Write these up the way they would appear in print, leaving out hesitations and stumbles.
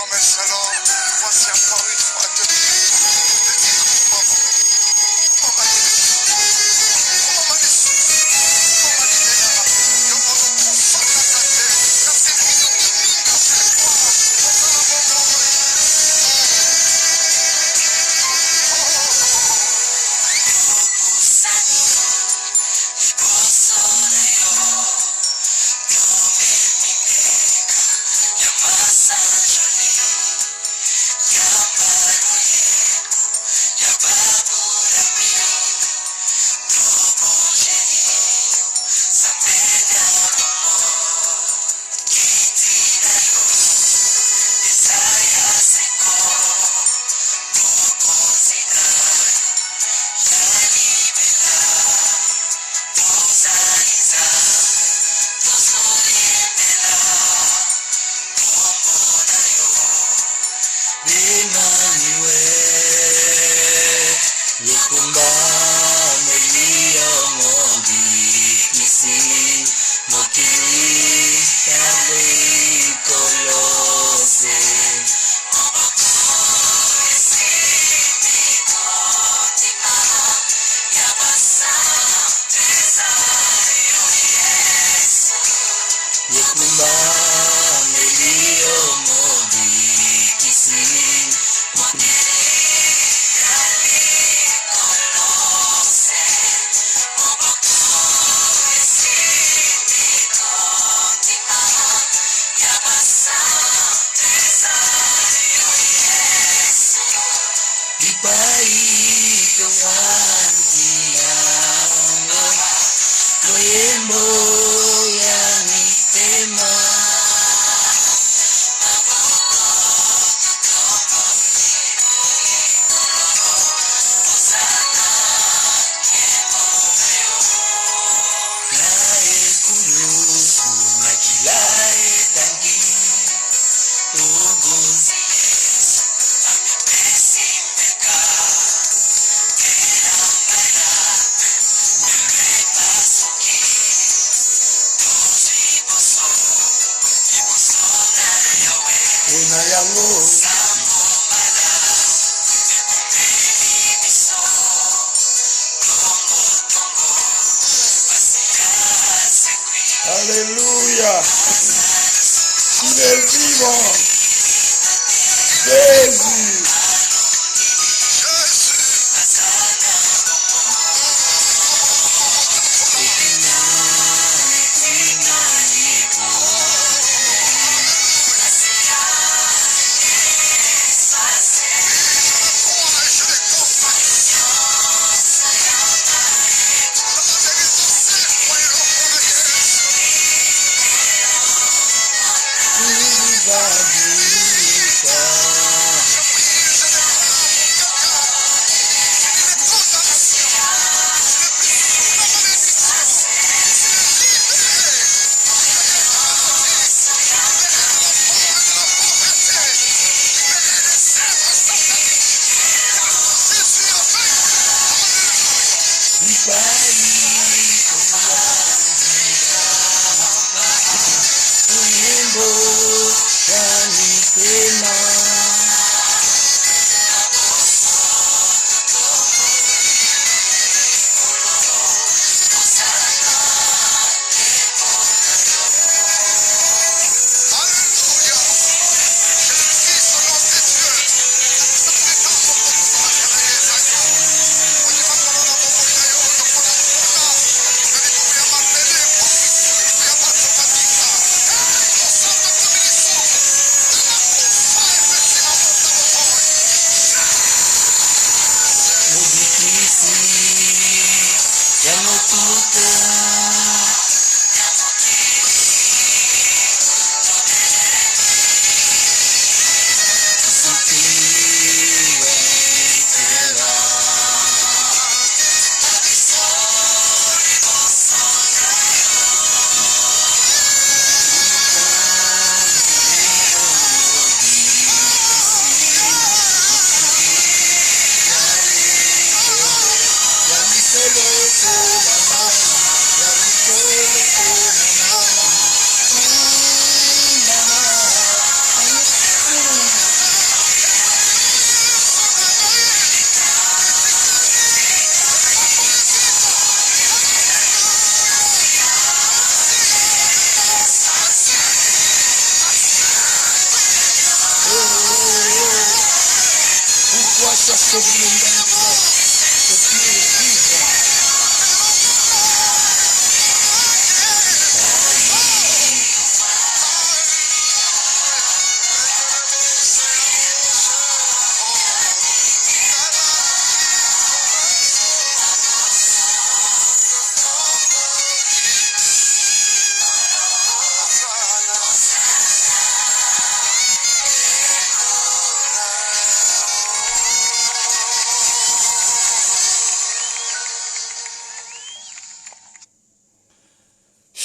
comme un seul homme. Voici encore une fois de Alléluia. Il est vivant. Jésus.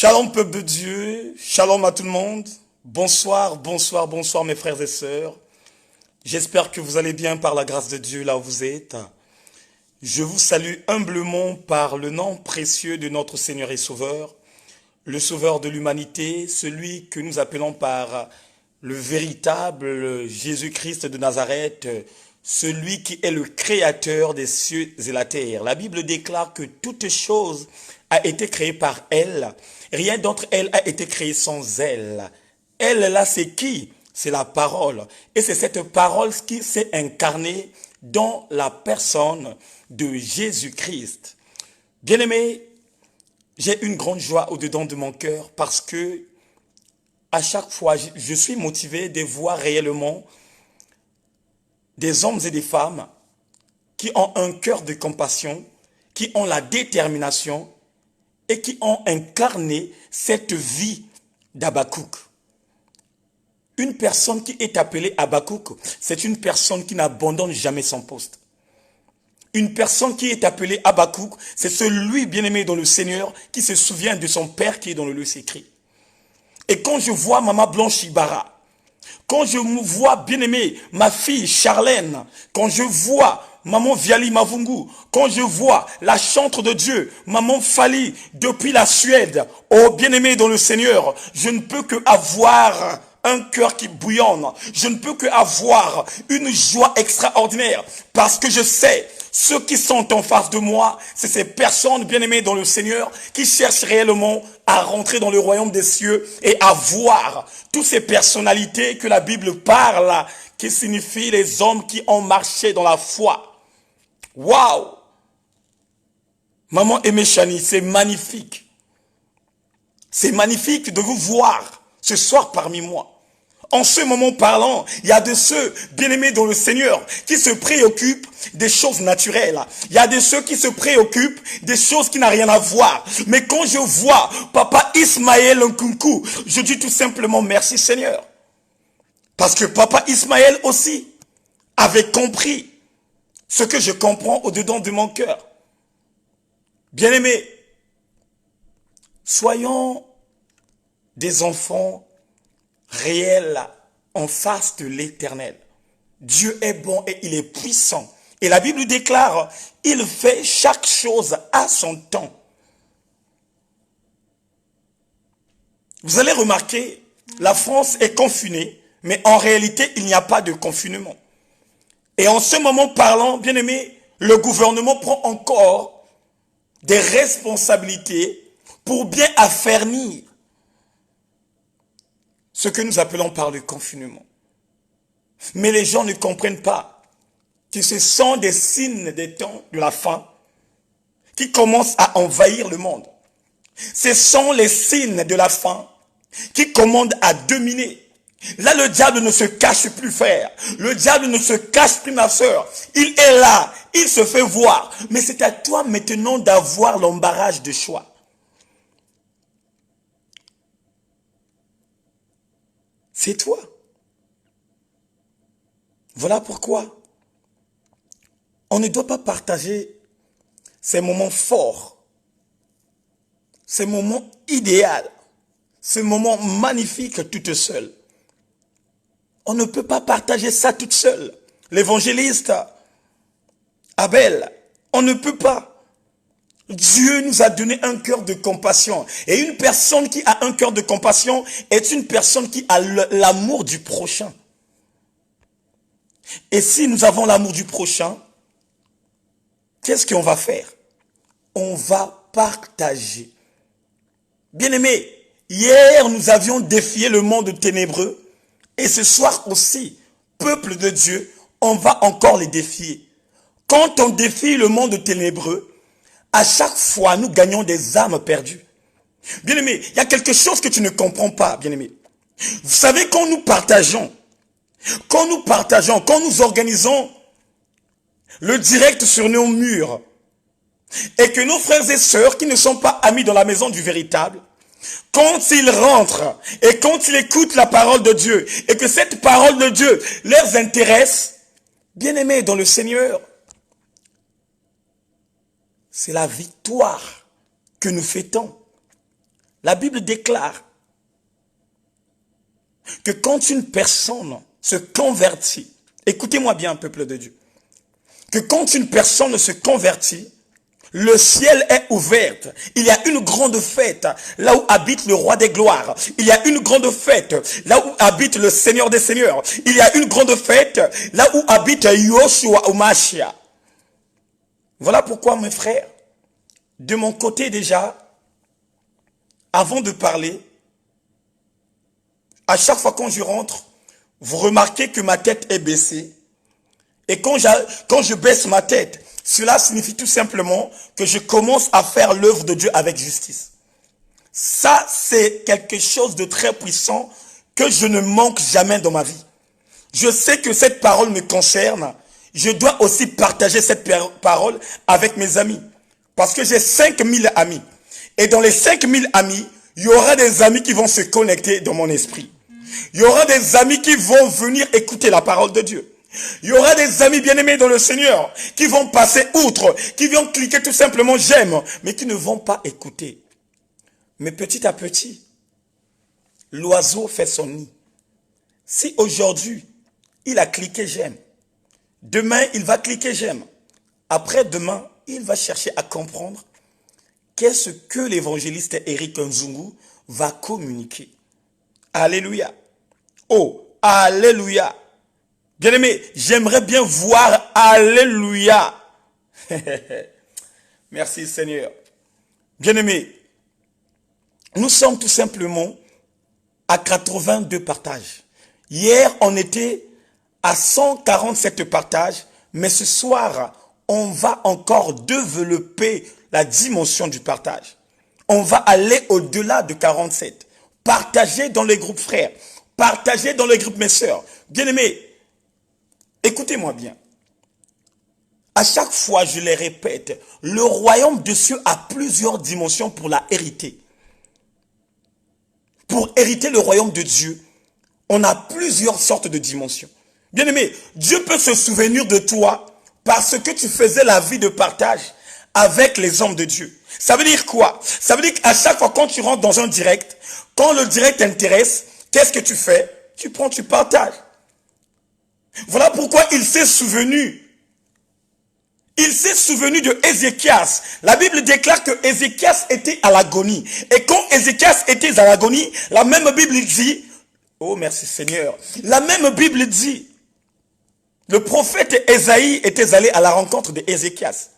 Shalom peuple de Dieu, shalom à tout le monde, bonsoir, bonsoir, bonsoir mes frères et sœurs. J'espère que vous allez bien par la grâce de Dieu là où vous êtes. Je vous salue humblement par le nom précieux de notre Seigneur et Sauveur, le Sauveur de l'humanité, celui que nous appelons par le véritable Jésus-Christ de Nazareth, celui qui est le créateur des cieux et la terre. La Bible déclare que toute chose a été créée par elle. Rien d'entre elle a été créé sans elle. Elle, là, c'est qui? C'est la parole. Et c'est cette parole qui s'est incarnée dans la personne de Jésus-Christ. Bien-aimé, j'ai une grande joie au-dedans de mon cœur parce que à chaque fois, je suis motivé de voir réellement des hommes et des femmes qui ont un cœur de compassion, qui ont la détermination et qui ont incarné cette vie d'Habakkuk. Une personne qui est appelée Habakkuk, c'est une personne qui n'abandonne jamais son poste. Une personne qui est appelée Habakkuk, c'est celui bien-aimé dans le Seigneur qui se souvient de son père qui est dans le lieu secret. Et quand je vois Maman Blanche Ibarra, quand je vois bien-aimé ma fille Charlène, quand je vois Maman Viali Mavungu, quand je vois la chantre de Dieu, Maman Fali, depuis la Suède, oh bien-aimé dans le Seigneur, je ne peux que avoir un cœur qui bouillonne. Je ne peux que avoir une joie extraordinaire parce que je sais ceux qui sont en face de moi, c'est ces personnes bien-aimées dans le Seigneur qui cherchent réellement à rentrer dans le royaume des cieux et à voir toutes ces personnalités que la Bible parle, qui signifient les hommes qui ont marché dans la foi. Waouh! Maman Aimé Chani, c'est magnifique. C'est magnifique de vous voir ce soir parmi moi. En ce moment parlant, il y a de ceux bien-aimés dans le Seigneur qui se préoccupent des choses naturelles. Il y a de ceux qui se préoccupent des choses qui n'ont rien à voir. Mais quand je vois Papa Ismaël Nkunku, je dis tout simplement merci Seigneur. Parce que Papa Ismaël aussi avait compris ce que je comprends au-dedans de mon cœur. Bien-aimés, soyons des enfants réels en face de l'Éternel. Dieu est bon et il est puissant. Et la Bible déclare, il fait chaque chose à son temps. Vous allez remarquer, la France est confinée, mais en réalité, il n'y a pas de confinement. Et en ce moment parlant, bien aimé, le gouvernement prend encore des responsabilités pour bien affermir ce que nous appelons par le confinement. Mais les gens ne comprennent pas que ce sont des signes des temps de la fin qui commencent à envahir le monde. Ce sont les signes de la fin qui commandent à dominer. Là, le diable ne se cache plus, frère. Le diable ne se cache plus, ma soeur. Il est là, il se fait voir. Mais c'est à toi maintenant d'avoir l'embarras de choix. C'est toi. Voilà pourquoi on ne doit pas partager ces moments forts, ces moments idéaux, ces moments magnifiques toute seule. On ne peut pas partager ça toute seule. L'évangéliste Abel, on ne peut pas. Dieu nous a donné un cœur de compassion. Et une personne qui a un cœur de compassion est une personne qui a l'amour du prochain. Et si nous avons l'amour du prochain, qu'est-ce qu'on va faire? On va partager. Bien-aimés, hier nous avions défié le monde ténébreux. Et ce soir aussi, peuple de Dieu, on va encore les défier. Quand on défie le monde ténébreux, à chaque fois, nous gagnons des âmes perdues. Bien-aimé, il y a quelque chose que tu ne comprends pas, bien-aimé. Vous savez, quand nous partageons, quand nous organisons le direct sur nos murs, et que nos frères et sœurs qui ne sont pas amis dans la maison du véritable, quand ils rentrent et quand ils écoutent la parole de Dieu, et que cette parole de Dieu leur intéresse, bien-aimés dans le Seigneur, c'est la victoire que nous fêtons. La Bible déclare que quand une personne se convertit, écoutez-moi bien, peuple de Dieu, que quand une personne se convertit, le ciel est ouvert. Il y a une grande fête là où habite le roi des gloires. Il y a une grande fête là où habite le Seigneur des seigneurs. Il y a une grande fête là où habite Yoshua ou Mashia. Voilà pourquoi, mes frères, de mon côté déjà, avant de parler, à chaque fois quand je rentre, vous remarquez que ma tête est baissée. Et quand je baisse ma tête, cela signifie tout simplement que je commence à faire l'œuvre de Dieu avec justice. Ça, c'est quelque chose de très puissant que je ne manque jamais dans ma vie. Je sais que cette parole me concerne. Je dois aussi partager cette parole avec mes amis. Parce que j'ai 5000 amis. Et dans les 5000 amis, il y aura des amis qui vont se connecter dans mon esprit. Il y aura des amis qui vont venir écouter la parole de Dieu. Il y aura des amis bien-aimés dans le Seigneur qui vont passer outre, qui vont cliquer tout simplement j'aime, mais qui ne vont pas écouter. Mais petit à petit, l'oiseau fait son nid. Si aujourd'hui, il a cliqué j'aime, demain, il va cliquer j'aime. Après-demain, il va chercher à comprendre qu'est-ce que l'évangéliste Eric Nzungu va communiquer. Alléluia. Oh, alléluia. Bien-aimé, j'aimerais bien voir alléluia. Merci Seigneur. Bien-aimé, nous sommes tout simplement à 82 partages. Hier, on était à 147 partages, mais ce soir, on va encore développer la dimension du partage. On va aller au-delà de 47. Partagez dans les groupes frères. Partagez dans les groupes mes sœurs. Bien-aimés, écoutez-moi bien. À chaque fois, je les répète, le royaume de Dieu a plusieurs dimensions pour la hériter. Pour hériter le royaume de Dieu, on a plusieurs sortes de dimensions. Bien-aimé, Dieu peut se souvenir de toi parce que tu faisais la vie de partage avec les hommes de Dieu. Ça veut dire quoi? Ça veut dire qu'à chaque fois quand tu rentres dans un direct, quand le direct t'intéresse, qu'est-ce que tu fais? Tu prends, tu partages. Voilà pourquoi il s'est souvenu. Il s'est souvenu de Ézéchias. La Bible déclare que Ézéchias était à l'agonie. Et quand Ézéchias était à l'agonie, la même Bible dit, oh merci Seigneur, la même Bible dit, le prophète Ésaïe était allé à la rencontre d'Ézéchias.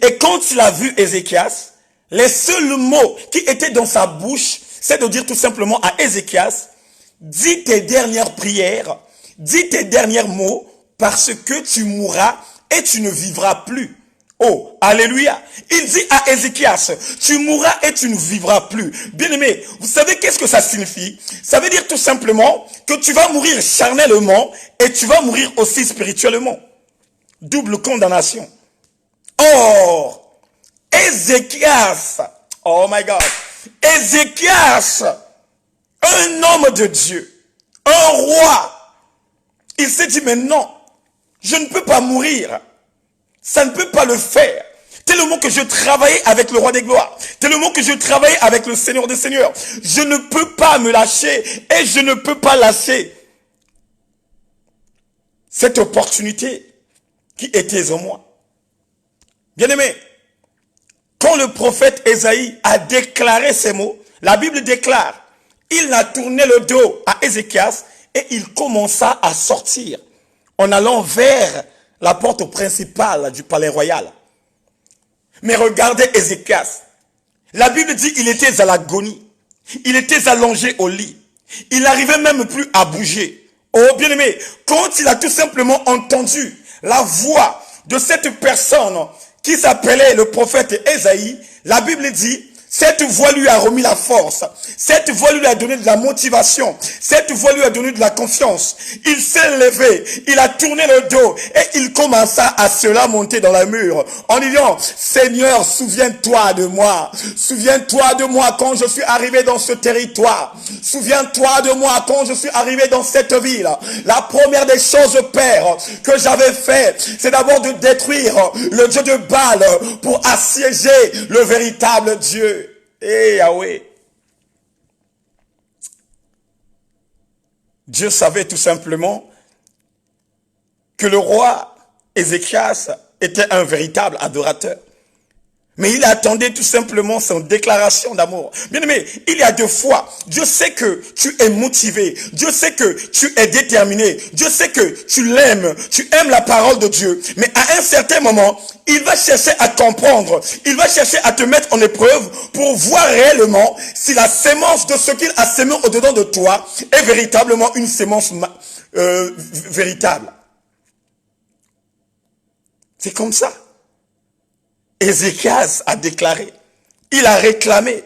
Et quand il a vu Ézéchias, les seuls mots qui étaient dans sa bouche, c'est de dire tout simplement à Ézéchias, dis tes dernières prières, dis tes derniers mots, parce que tu mourras et tu ne vivras plus. Oh, alléluia. Il dit à Ézéchias, tu mourras et tu ne vivras plus. Bien-aimé, vous savez qu'est-ce que ça signifie? Ça veut dire tout simplement que tu vas mourir charnellement et tu vas mourir aussi spirituellement. Double condamnation. Or, Ézéchias, oh my God, Ézéchias, un homme de Dieu, un roi, il s'est dit, mais non, je ne peux pas mourir. Ça ne peut pas le faire. Tellement que je travaillais avec le roi des gloires. Tellement que je travaillais avec le Seigneur des seigneurs. Je ne peux pas me lâcher. Et je ne peux pas lâcher cette opportunité qui était en moi. Bien-aimé, quand le prophète Ésaïe a déclaré ces mots, la Bible déclare, il a tourné le dos à Ézéchias et il commença à sortir en allant vers la porte principale du palais royal. Mais regardez Ézéchias. La Bible dit qu'il était à l'agonie. Il était allongé au lit. Il n'arrivait même plus à bouger. Oh bien-aimé, quand il a tout simplement entendu la voix de cette personne qui s'appelait le prophète Ésaïe, la Bible dit, cette voix lui a remis la force. Cette voix lui a donné de la motivation. Cette voix lui a donné de la confiance. Il s'est levé. Il a tourné le dos. Et il commença à se lamenter dans la mur. En disant, Seigneur, souviens-toi de moi. Souviens-toi de moi quand je suis arrivé dans ce territoire. Souviens-toi de moi quand je suis arrivé dans cette ville. La première des choses, Père, que j'avais fait, c'est d'abord de détruire le Dieu de Baal pour assiéger le véritable Dieu. Eh Yahweh. Dieu savait tout simplement que le roi Ézéchias était un véritable adorateur. Mais il attendait tout simplement son déclaration d'amour. Bien-aimé, il y a deux fois, Dieu sait que tu es motivé. Dieu sait que tu es déterminé. Dieu sait que tu l'aimes. Tu aimes la parole de Dieu. Mais à un certain moment, il va chercher à comprendre. Il va chercher à te mettre en épreuve pour voir réellement si la sémence de ce qu'il a sémé au-dedans de toi est véritablement une sémence véritable. C'est comme ça. Ézéchias a déclaré, il a réclamé.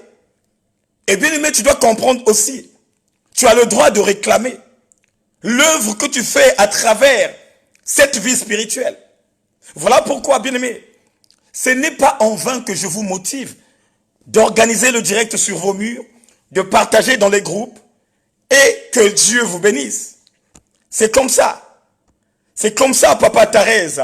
Et bien aimé, tu dois comprendre aussi, tu as le droit de réclamer l'œuvre que tu fais à travers cette vie spirituelle. Voilà pourquoi, bien aimé, ce n'est pas en vain que je vous motive d'organiser le direct sur vos murs, de partager dans les groupes et que Dieu vous bénisse. C'est comme ça. C'est comme ça, Papa Thérèse.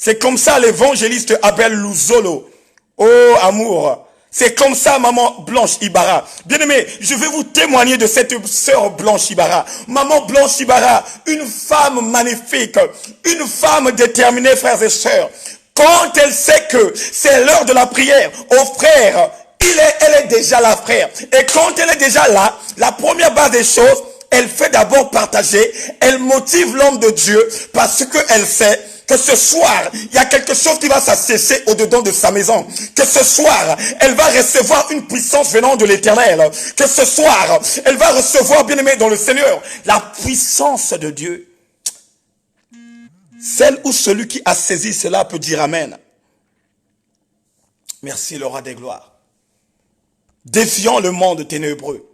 C'est comme ça l'évangéliste Abel Luzolo. Oh, amour. C'est comme ça, maman Blanche Ibarra. Bien-aimé, je vais vous témoigner de cette sœur Blanche Ibarra. Maman Blanche Ibarra, une femme magnifique, une femme déterminée, frères et sœurs. Quand elle sait que c'est l'heure de la prière, au frère, elle est déjà là, frère. Et quand elle est déjà là, la première base des choses, elle fait d'abord partager, elle motive l'homme de Dieu parce qu'elle sait que ce soir, il y a quelque chose qui va s'assécher au-dedans de sa maison. Que ce soir, elle va recevoir une puissance venant de l'Éternel. Que ce soir, elle va recevoir, bien-aimé dans le Seigneur, la puissance de Dieu. Celle ou celui qui a saisi cela peut dire Amen. Merci le roi des gloires. Défiant le monde ténébreux.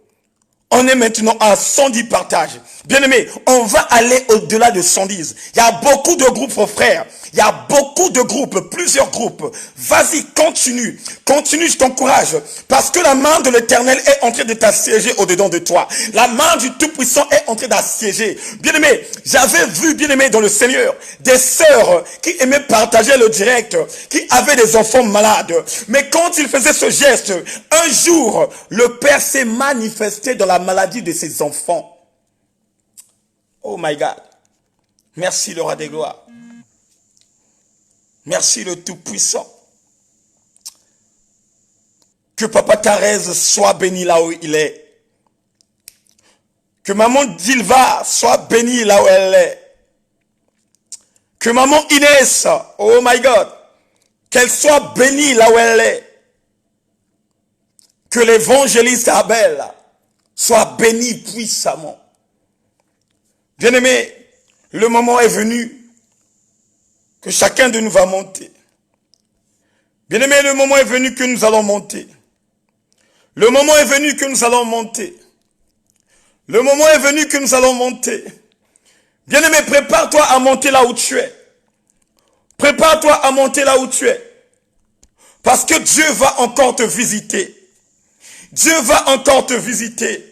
On est maintenant à 110 partages. Bien-aimé, on va aller au-delà de 110. Il y a beaucoup de groupes, frères. Il y a beaucoup de groupes, plusieurs groupes. Vas-y, continue. Continue, je t'encourage. Parce que la main de l'Éternel est en train de t'assiéger au-dedans de toi. La main du Tout-Puissant est en train d'assiéger. Bien-aimé, j'avais vu, bien-aimé, dans le Seigneur, des sœurs qui aimaient partager le direct, qui avaient des enfants malades. Mais quand ils faisaient ce geste, un jour, le Père s'est manifesté dans la maladie de ses enfants. Oh my God. Merci le roi des gloires. Merci le Tout-Puissant. Que Papa Thérèse soit béni là où il est. Que maman Dilva soit bénie là où elle est. Que maman Inès, oh my God, qu'elle soit bénie là où elle est. Que l'évangéliste Abel soit béni puissamment. Bien-aimé, le moment est venu que chacun de nous va monter. Bien-aimé, le moment est venu que nous allons monter. Le moment est venu que nous allons monter. Le moment est venu que nous allons monter. Bien-aimé, prépare-toi à monter là où tu es. Prépare-toi à monter là où tu es. Parce que Dieu va encore te visiter. Dieu va encore te visiter.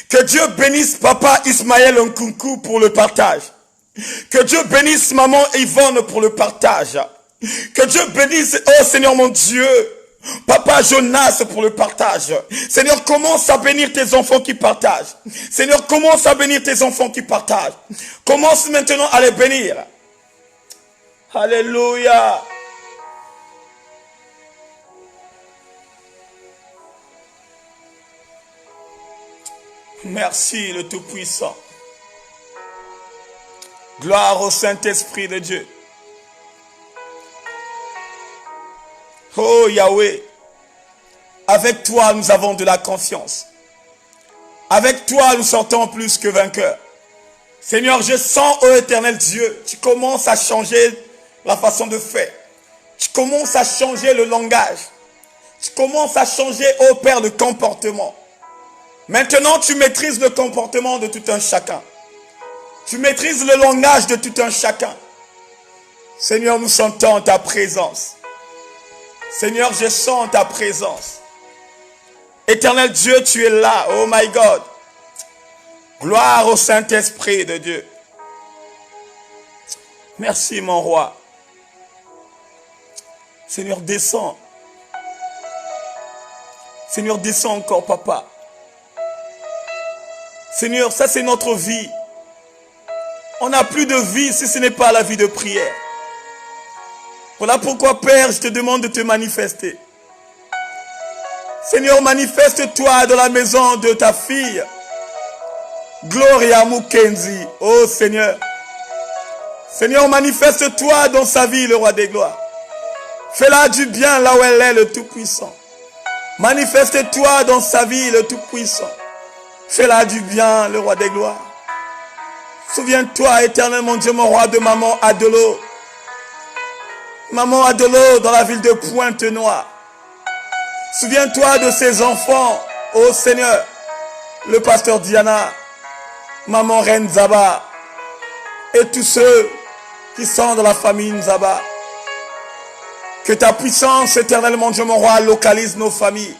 Que Dieu bénisse Papa Ismaël Nkunku pour le partage. Que Dieu bénisse Maman Yvonne pour le partage. Que Dieu bénisse, oh Seigneur mon Dieu, Papa Jonas pour le partage. Seigneur, commence à bénir tes enfants qui partagent. Seigneur, commence à bénir tes enfants qui partagent. Commence maintenant à les bénir. Alléluia. Merci le Tout-Puissant. Gloire au Saint-Esprit de Dieu. Oh Yahweh, avec toi nous avons de la confiance. Avec toi nous sortons plus que vainqueurs. Seigneur, je sens, ô éternel Dieu, tu commences à changer la façon de faire. Tu commences à changer le langage. Tu commences à changer, ô Père, le comportement. Maintenant, tu maîtrises le comportement de tout un chacun. Tu maîtrises le langage de tout un chacun. Seigneur, nous sentons ta présence. Seigneur, je sens ta présence. Éternel Dieu, tu es là. Oh my God. Gloire au Saint-Esprit de Dieu. Merci, mon roi. Seigneur, descends. Seigneur, descends encore, papa. Seigneur, ça c'est notre vie. On n'a plus de vie si ce n'est pas la vie de prière. Voilà pourquoi, Père, je te demande de te manifester. Seigneur, manifeste-toi dans la maison de ta fille. Gloria Mukenzi. Oh Seigneur. Seigneur, manifeste-toi dans sa vie, le roi des gloires. Fais-la du bien là où elle est, le Tout-Puissant. Manifeste-toi dans sa vie, le Tout-Puissant. Fais-la du bien, le roi des gloires. Souviens-toi, éternel mon Dieu, mon roi, de maman Adolo. Maman Adolo dans la ville de Pointe-Noire. Souviens-toi de ses enfants, ô Seigneur. Le pasteur Diana, maman Reine Zaba. Et tous ceux qui sont dans la famille Nzaba. Que ta puissance, éternel mon Dieu, mon roi, localise nos familles.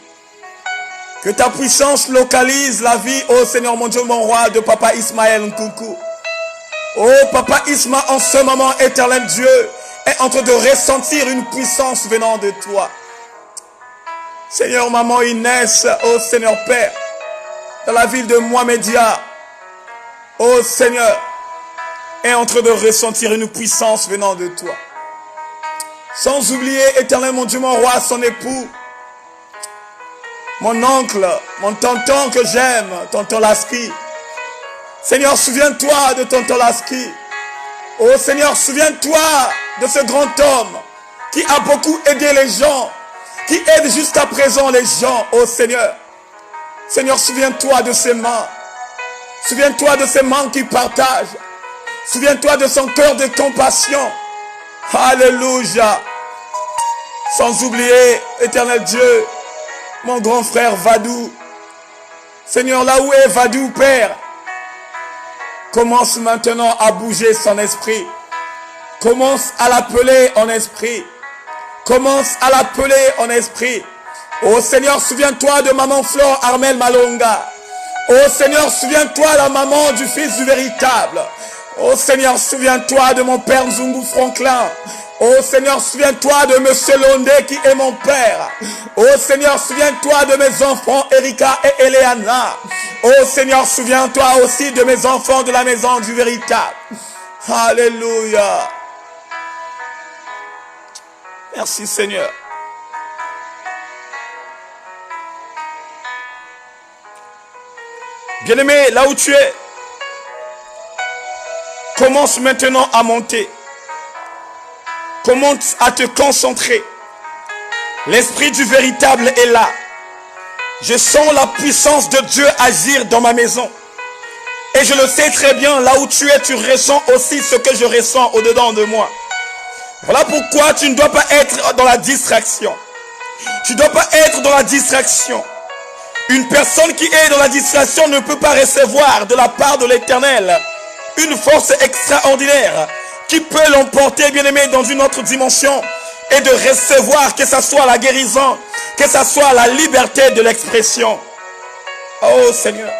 Que ta puissance localise la vie, ô Seigneur mon Dieu, mon roi, de papa Ismaël Nkunku. Oh papa Isma, en ce moment, éternel Dieu, est en train de ressentir une puissance venant de toi. Seigneur, maman Inès, ô Seigneur Père, dans la ville de Mohamedia, ô Seigneur, est en train de ressentir une puissance venant de toi. Sans oublier, éternel mon Dieu, mon roi, son époux, mon oncle, mon tonton que j'aime, tonton Lasky. Seigneur, souviens-toi de tonton Lasky. Oh Seigneur, souviens-toi de ce grand homme qui a beaucoup aidé les gens, qui aide jusqu'à présent les gens, oh Seigneur. Seigneur, souviens-toi de ses mains. Souviens-toi de ses mains qui partagent. Souviens-toi de son cœur de compassion. Alléluia. Sans oublier, éternel Dieu, mon grand frère Vadou. Seigneur, là où est Vadou, Père, commence maintenant à bouger son esprit. Commence à l'appeler en esprit. Commence à l'appeler en esprit. Oh Seigneur, souviens-toi de maman Flore Armel Malonga. Oh Seigneur, souviens-toi de la maman du fils du véritable. Oh Seigneur, souviens-toi de mon père Nzungu Franklin. Oh Seigneur, souviens-toi de monsieur Londé qui est mon père. Oh Seigneur, souviens-toi de mes enfants Erika et Eleana. Oh Seigneur, souviens-toi aussi de mes enfants de la maison du véritable. Alléluia. Merci Seigneur. Bien-aimé, là où tu es, commence maintenant à monter. Commence à te concentrer. L'esprit du véritable est là. Je sens la puissance de Dieu agir dans ma maison. Et je le sais très bien, là où tu es, tu ressens aussi ce que je ressens au-dedans de moi. Voilà pourquoi tu ne dois pas être dans la distraction. Tu ne dois pas être dans la distraction. Une personne qui est dans la distraction ne peut pas recevoir de la part de l'Éternel une force extraordinaire qui peut l'emporter, bien-aimé, dans une autre dimension et de recevoir, que ce soit la guérison, que ce soit la liberté de l'expression. Oh Seigneur,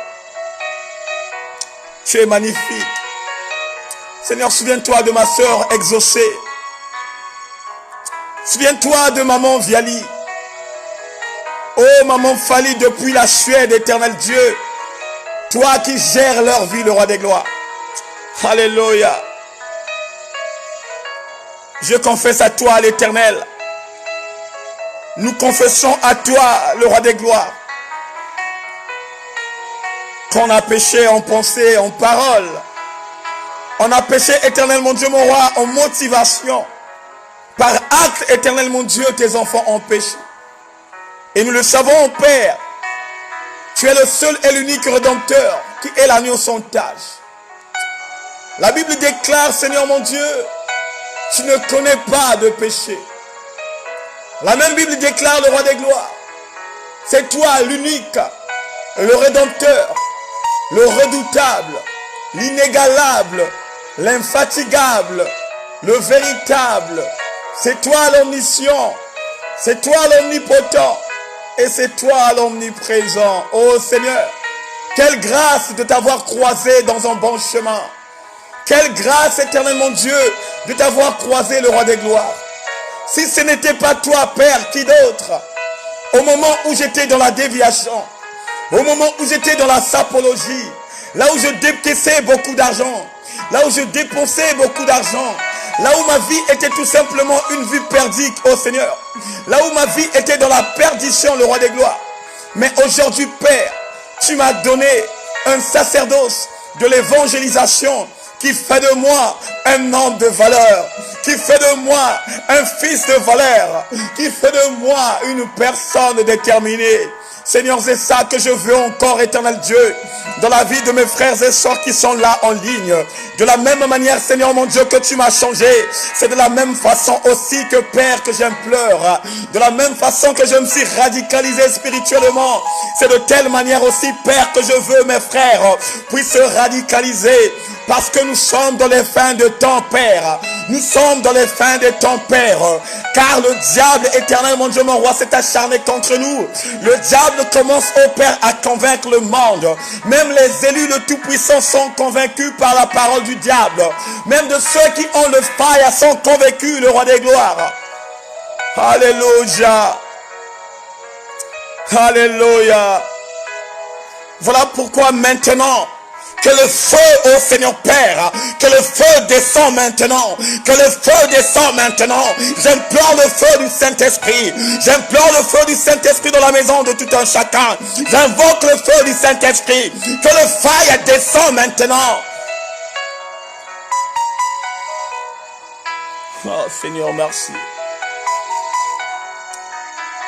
tu es magnifique. Seigneur, souviens-toi de ma sœur exaucée. Souviens-toi de maman Viali. Oh maman Fali, depuis la Suède, éternel Dieu, toi qui gères leur vie, le roi des gloires. Alléluia. Je confesse à toi l'Éternel. Nous confessons à toi le roi des gloires. Qu'on a péché en pensée, en parole. On a péché, éternel mon Dieu, mon roi, en motivation. Par acte, éternel mon Dieu, tes enfants ont péché. Et nous le savons, Père. Tu es le seul et l'unique rédempteur qui est l'agneau sans tache. La Bible déclare, Seigneur mon Dieu, tu ne connais pas de péché. La même Bible déclare, le roi des gloires, c'est toi l'unique, le rédempteur, le redoutable, l'inégalable, l'infatigable, le véritable. C'est toi l'omniscient, c'est toi l'omnipotent et c'est toi l'omniprésent. Oh Seigneur, quelle grâce de t'avoir croisé dans un bon chemin. Quelle grâce, éternel mon Dieu, de t'avoir croisé, le roi des gloires. Si ce n'était pas toi, Père, qui d'autre? Au moment où j'étais dans la déviation, au moment où j'étais dans la sapologie, là où je décaissais beaucoup d'argent, là où je dépensais beaucoup d'argent, là où ma vie était tout simplement une vie perdue, oh Seigneur, là où ma vie était dans la perdition, le roi des gloires. Mais aujourd'hui, Père, tu m'as donné un sacerdoce de l'évangélisation qui fait de moi un homme de valeur, qui fait de moi un fils de valeur, qui fait de moi une personne déterminée. Seigneur, c'est ça que je veux encore, éternel Dieu, dans la vie de mes frères et sœurs qui sont là en ligne. De la même manière, Seigneur mon Dieu, que tu m'as changé, c'est de la même façon aussi que Père que j'implore. De la même façon que je me suis radicalisé spirituellement, c'est de telle manière aussi, Père, que je veux mes frères puissent se radicaliser. Parce que nous sommes dans les fins de temps, Père. Nous sommes dans les fins de temps, Père. Car le diable, éternel, mon Dieu, mon roi, s'est acharné contre nous. Le diable commence, au Père, à convaincre le monde. Même les élus, le Tout-Puissant, sont convaincus par la parole du diable. Même de ceux qui ont le faille sont convaincus, le roi des gloires. Alléluia. Alléluia. Voilà pourquoi maintenant, que le feu, ô Seigneur Père, que le feu descend maintenant, que le feu descend maintenant. J'implore le feu du Saint-Esprit, j'implore le feu du Saint-Esprit dans la maison de tout un chacun. J'invoque le feu du Saint-Esprit, que le feu descend maintenant. Oh Seigneur, merci.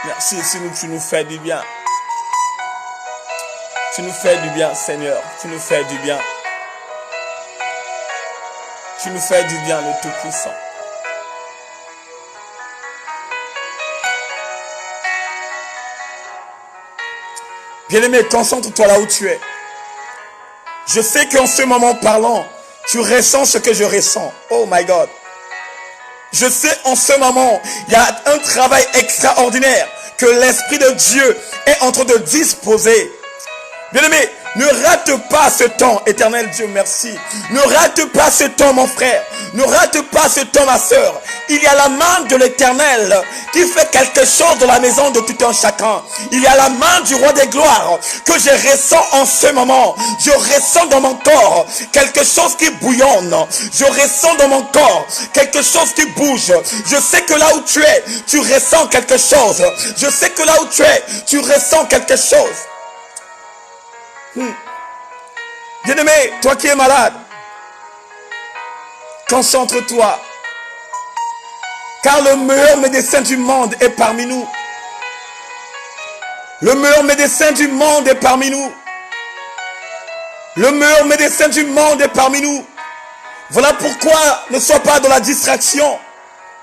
Merci, tu nous fais du bien. Tu nous fais du bien, Seigneur. Tu nous fais du bien. Tu nous fais du bien, le Tout-Puissant. Bien-aimé, concentre-toi là où tu es. Je sais qu'en ce moment parlant, tu ressens ce que je ressens. Oh my God. Je sais en ce moment, il y a un travail extraordinaire que l'Esprit de Dieu est en train de disposer. Bien-aimé, ne rate pas ce temps, éternel Dieu, merci. Ne rate pas ce temps, mon frère. Ne rate pas ce temps, ma soeur. Il y a la main de l'Éternel qui fait quelque chose dans la maison de tout un chacun. Il y a la main du roi des gloires que je ressens en ce moment. Je ressens dans mon corps quelque chose qui bouillonne. Je ressens dans mon corps quelque chose qui bouge. Je sais que là où tu es, tu ressens quelque chose. Je sais que là où tu es, tu ressens quelque chose. Bien-aimé, toi qui es malade, concentre-toi, car le meilleur médecin du monde est parmi nous. Le meilleur médecin du monde est parmi nous. Le meilleur médecin du monde est parmi nous. Voilà pourquoi ne sois pas dans la distraction.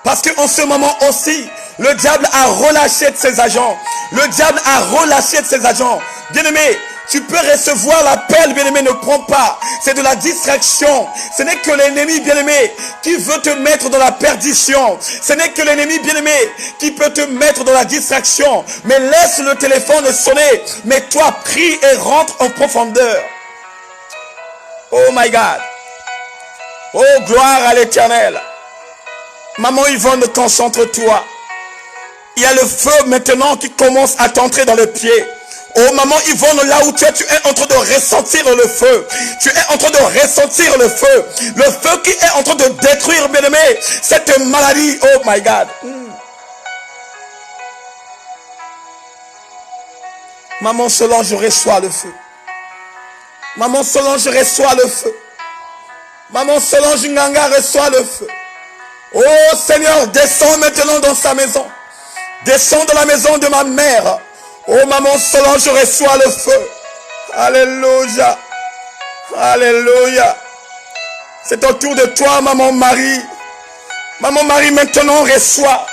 Parce qu'en ce moment aussi, le diable a relâché de ses agents. Le diable a relâché de ses agents. Bien-aimé, tu peux recevoir l'appel, bien-aimé, ne prends pas. C'est de la distraction. Ce n'est que l'ennemi, bien-aimé, qui veut te mettre dans la perdition. Ce n'est que l'ennemi, bien-aimé, qui peut te mettre dans la distraction. Mais laisse le téléphone sonner. Mais toi, prie et rentre en profondeur. Oh my God. Oh, gloire à l'Éternel. Maman Yvonne, concentre-toi. Il y a le feu maintenant qui commence à t'entrer dans les pieds. Oh maman Yvonne, là où tu es en train de ressentir le feu. Tu es en train de ressentir le feu. Le feu qui est en train de détruire, bien-aimé, cette maladie. Oh my God. Maman Solange, je reçois le feu. Maman Solange, je reçois le feu. Maman Solange Nganga reçoit le feu. Oh Seigneur, descends maintenant dans sa maison. Descends dans la maison de ma mère. Oh maman Solange, je reçois le feu. Alléluia. Alléluia. C'est autour de toi, maman Marie. Maman Marie, maintenant reçois.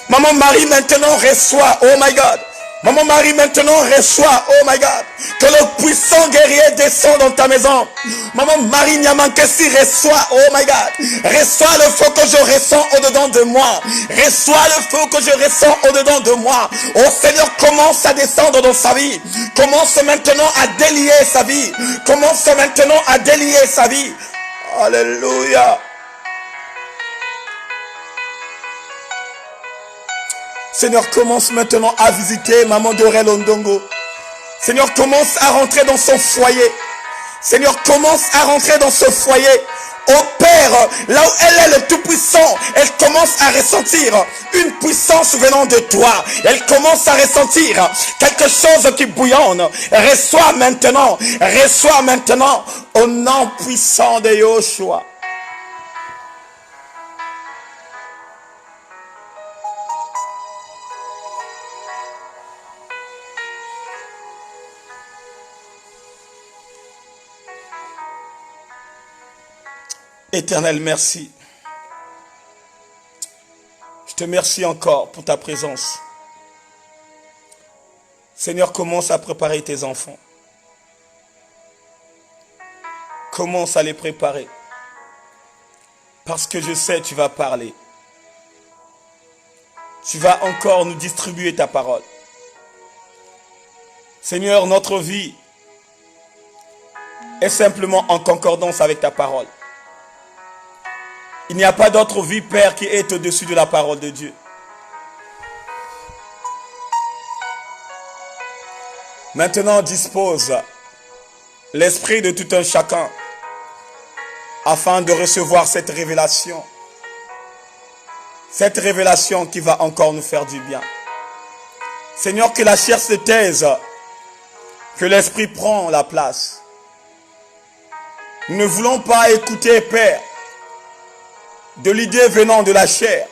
Maman Marie, maintenant reçois. Oh my God. Maman Marie, maintenant reçois. Oh my God. Que le puissant guerrier descende dans ta maison. Maman Marie, Niamankesi, reçois. Oh my God. Reçois le feu que je ressens au-dedans de moi. Reçois le feu que je ressens au-dedans de moi. Oh Seigneur, commence à descendre dans sa vie. Commence maintenant à délier sa vie. Commence maintenant à délier sa vie. Alléluia. Seigneur, commence maintenant à visiter Maman Dorel Ondongo. Seigneur, commence à rentrer dans son foyer. Seigneur, commence à rentrer dans ce foyer. Oh Père, là où elle est le Tout-Puissant, elle commence à ressentir une puissance venant de toi. Elle commence à ressentir quelque chose qui bouillonne. Reçois maintenant au nom puissant de Yoshua. Éternel, merci. Je te remercie encore pour ta présence. Seigneur, commence à préparer tes enfants. Commence à les préparer. Parce que je sais, tu vas parler. Tu vas encore nous distribuer ta parole. Seigneur, notre vie est simplement en concordance avec ta parole. Il n'y a pas d'autre vie, Père, qui est au-dessus de la parole de Dieu. Maintenant, dispose l'esprit de tout un chacun afin de recevoir cette révélation. Cette révélation qui va encore nous faire du bien. Seigneur, que la chair se taise, que l'esprit prend la place. Nous ne voulons pas écouter, Père, de l'idée venant de la chair.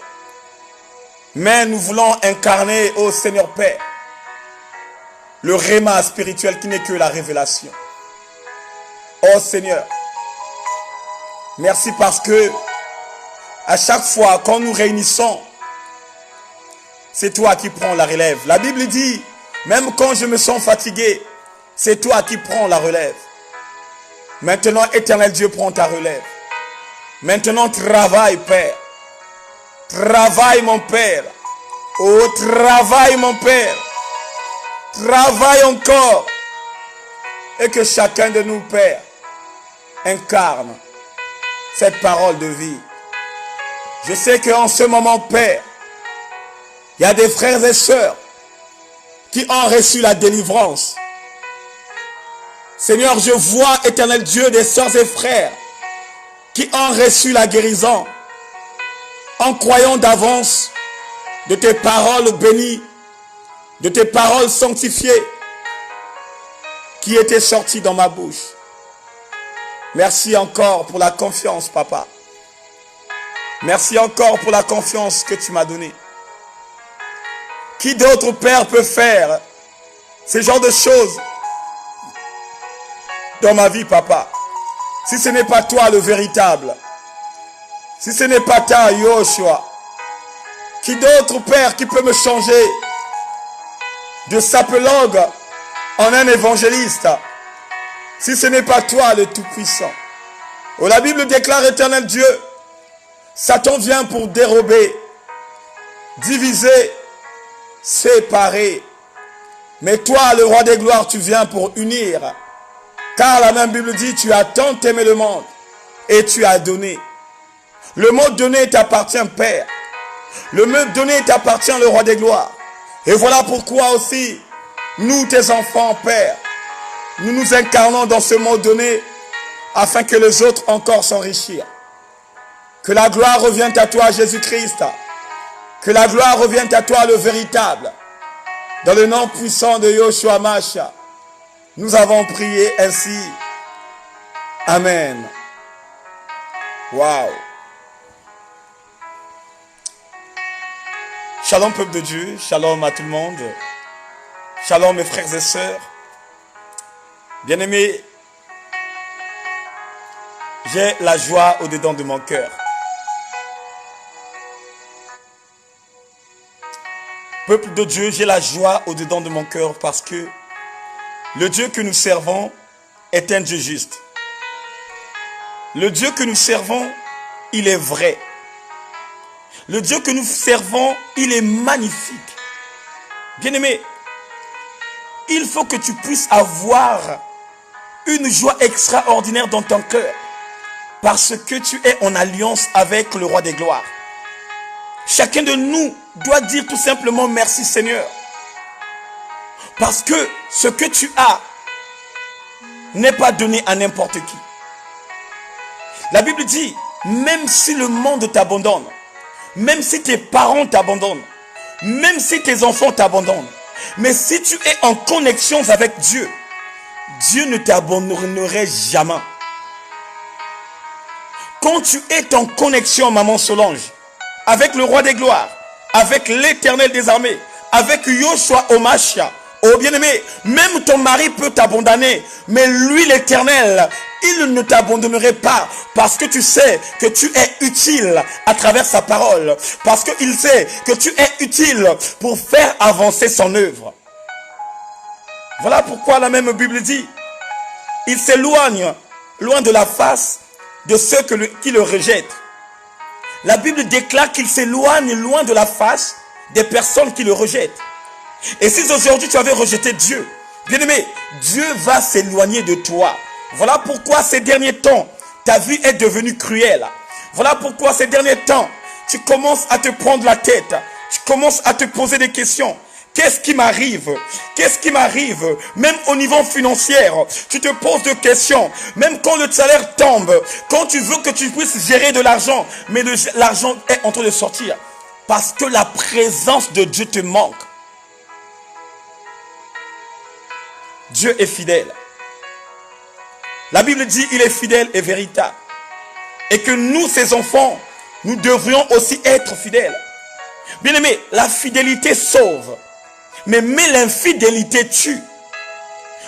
Mais nous voulons incarner, ô Seigneur Père, le réma spirituel qui n'est que la révélation. Ô Seigneur, merci parce que à chaque fois quand nous réunissons, c'est toi qui prends la relève. La Bible dit, même quand je me sens fatigué, c'est toi qui prends la relève. Maintenant, Éternel Dieu, prends ta relève. Maintenant, travaille, Père. Travaille, mon Père. Oh, travaille, mon Père. Travaille encore. Et que chacun de nous, Père, incarne cette parole de vie. Je sais qu'en ce moment, Père, il y a des frères et sœurs qui ont reçu la délivrance. Seigneur, je vois, Éternel Dieu, des sœurs et frères qui ont reçu la guérison en croyant d'avance de tes paroles bénies, de tes paroles sanctifiées qui étaient sorties dans ma bouche. Merci encore pour la confiance, Papa. Merci encore pour la confiance que tu m'as donnée. Qui d'autre, Père, peut faire ce genre de choses dans ma vie, Papa? Si ce n'est pas toi le véritable, si ce n'est pas ta Yoshua, qui d'autre, Père, qui peut me changer de sapologue en un évangéliste, si ce n'est pas toi le Tout-Puissant? Oh, la Bible déclare, Éternel Dieu, Satan vient pour dérober, diviser, séparer. Mais toi, le roi des gloires, tu viens pour unir. Car la même Bible dit, tu as tant aimé le monde et tu as donné. Le mot donné t'appartient, Père. Le mot donné t'appartient, le roi des gloires. Et voilà pourquoi aussi, nous, tes enfants, Père, nous nous incarnons dans ce mot donné afin que les autres encore s'enrichissent. Que la gloire revienne à toi, Jésus-Christ. Que la gloire revienne à toi, le véritable. Dans le nom puissant de Yoshua Mashiach. Nous avons prié ainsi. Amen. Waouh. Shalom peuple de Dieu. Shalom à tout le monde. Shalom mes frères et sœurs. Bien-aimés, J'ai la joie au-dedans de mon cœur. Peuple de Dieu, j'ai la joie au-dedans de mon cœur parce que le Dieu que nous servons est un Dieu juste. Le Dieu que nous servons, il est vrai. Le Dieu que nous servons, il est magnifique. Bien-aimé, il faut que tu puisses avoir une joie extraordinaire dans ton cœur parce que tu es en alliance avec le roi des gloires. Chacun de nous doit dire tout simplement merci Seigneur. Parce que ce que tu as n'est pas donné à n'importe qui. La Bible dit, même si le monde t'abandonne, même si tes parents t'abandonnent, même si tes enfants t'abandonnent, mais si tu es en connexion avec Dieu, Dieu ne t'abandonnerait jamais. Quand tu es en connexion, maman Solange, avec le roi des gloires, avec l'éternel des armées, avec Yoshua Omashia, oh bien-aimé, même ton mari peut t'abandonner, mais lui l'éternel, il ne t'abandonnerait pas parce que tu sais que tu es utile à travers sa parole, parce qu'il sait que tu es utile pour faire avancer son œuvre. Voilà pourquoi la même Bible dit, il s'éloigne loin de la face de ceux qui le rejettent. La Bible déclare qu'il s'éloigne loin de la face des personnes qui le rejettent. Et si aujourd'hui tu avais rejeté Dieu, bien-aimé, Dieu va s'éloigner de toi. Voilà pourquoi ces derniers temps, ta vie est devenue cruelle. Voilà pourquoi ces derniers temps, tu commences à te prendre la tête. Tu commences à te poser des questions. Qu'est-ce qui m'arrive? Qu'est-ce qui m'arrive? Même au niveau financier, tu te poses des questions. Même quand le salaire tombe, quand tu veux que tu puisses gérer de l'argent, mais l'argent est en train de sortir. Parce que la présence de Dieu te manque. Dieu est fidèle. La Bible dit il est fidèle et véritable. Et que nous, ses enfants, nous devrions aussi être fidèles. Bien-aimé, la fidélité sauve. Mais l'infidélité tue.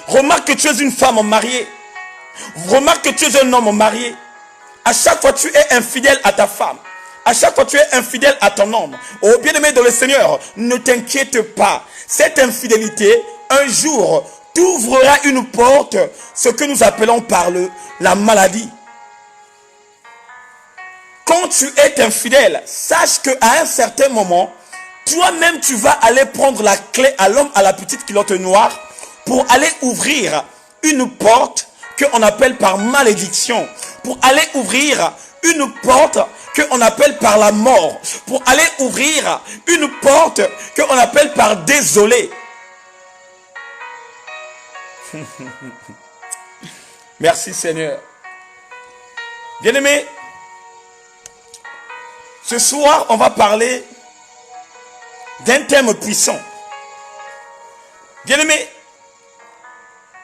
Remarque que tu es une femme mariée. Remarque que tu es un homme marié. À chaque fois tu es infidèle à ta femme. À chaque fois tu es infidèle à ton homme. Oh bien-aimé dans le Seigneur, ne t'inquiète pas. Cette infidélité, un jour, t'ouvrira une porte, ce que nous appelons par la maladie. Quand tu es infidèle, sache qu'à un certain moment, toi-même, tu vas aller prendre la clé à l'homme à la petite culotte noire pour aller ouvrir une porte qu'on appelle par malédiction. Pour aller ouvrir une porte qu'on appelle par la mort. Pour aller ouvrir une porte qu'on appelle par désolé. Merci Seigneur. Bien-aimé, ce soir, on va parler d'un thème puissant. Bien-aimé,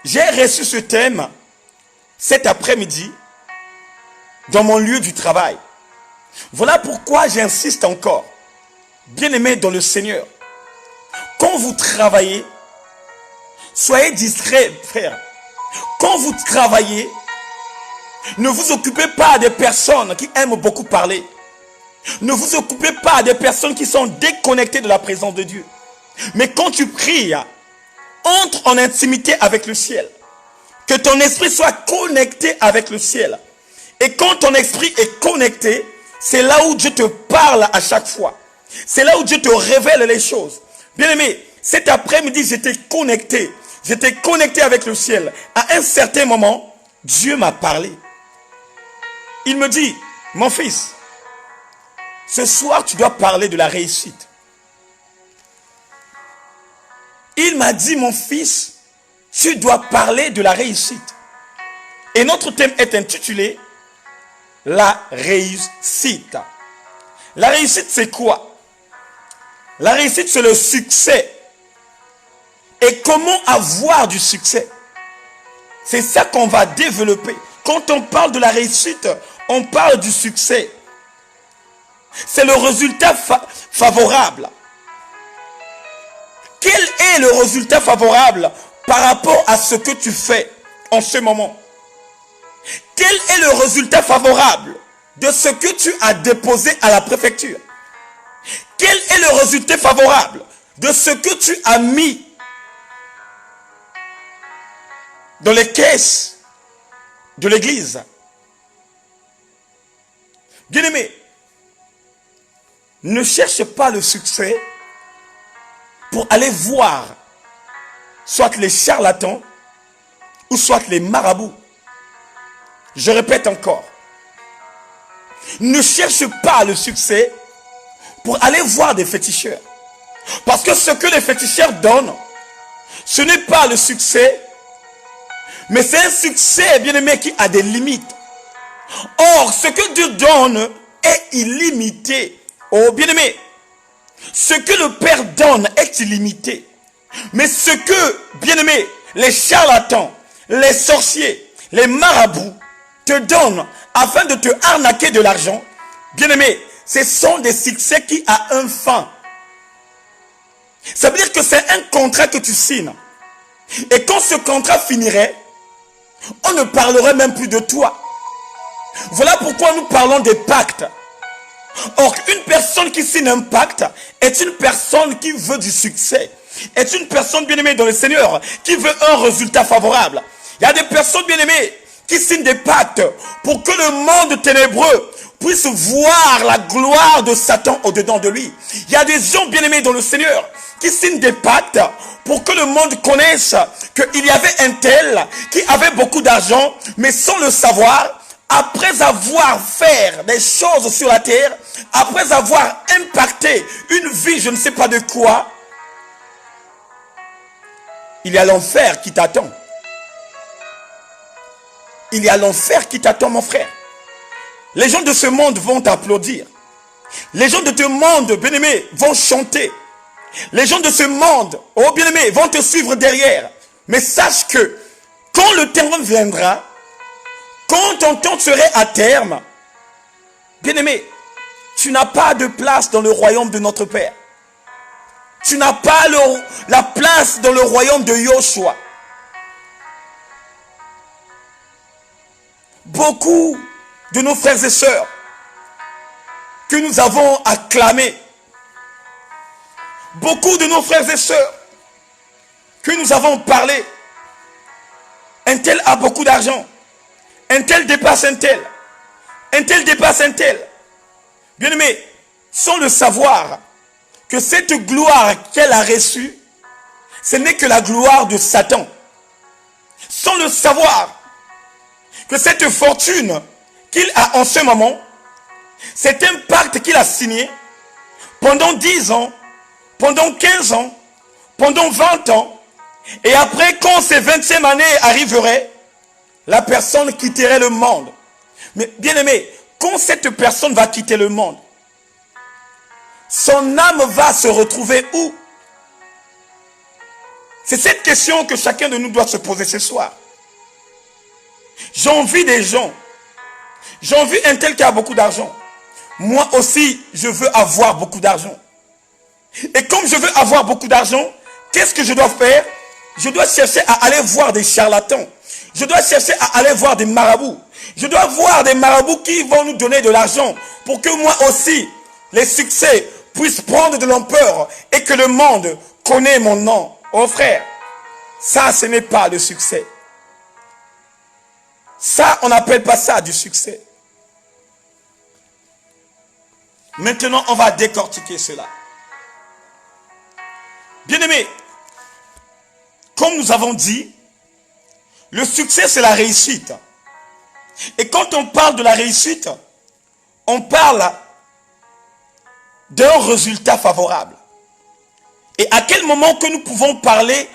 j'ai reçu ce thème cet après-midi dans mon lieu du travail. Voilà pourquoi j'insiste encore. Bien-aimé dans le Seigneur, quand vous travaillez, soyez distrait, frère. Quand vous travaillez, ne vous occupez pas des personnes qui aiment beaucoup parler. Ne vous occupez pas des personnes qui sont déconnectées de la présence de Dieu. Mais quand tu pries, entre en intimité avec le ciel. Que ton esprit soit connecté avec le ciel. Et quand ton esprit est connecté, c'est là où Dieu te parle à chaque fois. C'est là où Dieu te révèle les choses. Bien-aimé, cet après-midi, j'étais connecté. J'étais connecté avec le ciel. À un certain moment, Dieu m'a parlé. Il me dit, mon fils, ce soir, tu dois parler de la réussite. Il m'a dit, mon fils, tu dois parler de la réussite. Et notre thème est intitulé la réussite. La réussite, c'est quoi? La réussite, c'est le succès. Et comment avoir du succès? C'est ça qu'on va développer. Quand on parle de la réussite, on parle du succès. C'est le résultat favorable. Quel est le résultat favorable par rapport à ce que tu fais en ce moment? Quel est le résultat favorable de ce que tu as déposé à la préfecture? Quel est le résultat favorable de ce que tu as mis dans les caisses de l'église? Bien-aimé, ne cherche pas le succès pour aller voir soit les charlatans ou soit les marabouts. Je répète encore, ne cherche pas le succès pour aller voir des féticheurs. Parce que ce que les féticheurs donnent, ce n'est pas le succès, mais c'est un succès, bien-aimé, qui a des limites. Or, ce que Dieu donne est illimité. Oh, bien-aimé, ce que le Père donne est illimité. Mais ce que, bien-aimé, les charlatans, les sorciers, les marabouts te donnent afin de te arnaquer de l'argent, bien-aimé, ce sont des succès qui ont un fin. Ça veut dire que c'est un contrat que tu signes. Et quand ce contrat finirait, on ne parlerait même plus de toi. Voilà pourquoi nous parlons des pactes. Or, une personne qui signe un pacte est une personne qui veut du succès. Est une personne bien-aimée dans le Seigneur qui veut un résultat favorable. Il y a des personnes bien-aimées qui signent des pactes pour que le monde ténébreux puisse voir la gloire de Satan au-dedans de lui. Il y a des gens bien-aimés dans le Seigneur qui signent des pactes pour que le monde connaisse qu'il y avait un tel qui avait beaucoup d'argent, mais sans le savoir, après avoir fait des choses sur la terre, après avoir impacté une vie, je ne sais pas de quoi, il y a l'enfer qui t'attend. Il y a l'enfer qui t'attend, mon frère. Les gens de ce monde vont t'applaudir. Les gens de ce monde, bien-aimé, vont chanter. Les gens de ce monde, oh bien-aimé, vont te suivre derrière. Mais sache que quand le temps viendra, quand ton temps serait à terme, bien-aimé, tu n'as pas de place dans le royaume de notre Père. Tu n'as pas la place dans le royaume de Yoshua. Beaucoup de nos frères et sœurs que nous avons acclamés, beaucoup de nos frères et sœurs que nous avons parlé, un tel a beaucoup d'argent, un tel dépasse un tel dépasse un tel. Bien-aimé, sans le savoir que cette gloire qu'elle a reçue, ce n'est que la gloire de Satan. Sans le savoir que cette fortune qu'il a en ce moment, c'est un pacte qu'il a signé pendant 10 ans, pendant 15 ans, pendant 20 ans. Et après, quand ces 20e années arriveraient, la personne quitterait le monde. Mais bien aimé, quand cette personne va quitter le monde, son âme va se retrouver où? C'est cette question que chacun de nous doit se poser ce soir. J'envie des gens. J'envie un tel qui a beaucoup d'argent. Moi aussi, je veux avoir beaucoup d'argent. Et comme je veux avoir beaucoup d'argent, qu'est-ce que je dois faire? Je dois chercher à aller voir des charlatans. Je dois chercher à aller voir des marabouts. Je dois voir des marabouts qui vont nous donner de l'argent pour que moi aussi, les succès puissent prendre de l'ampleur et que le monde connaisse mon nom. Oh frère, ça ce n'est pas le succès. Ça, on n'appelle pas ça du succès. Maintenant, on va décortiquer cela. Bien-aimés, comme nous avons dit, le succès c'est la réussite. Et quand on parle de la réussite, on parle d'un résultat favorable. Et à quel moment que nous pouvons parler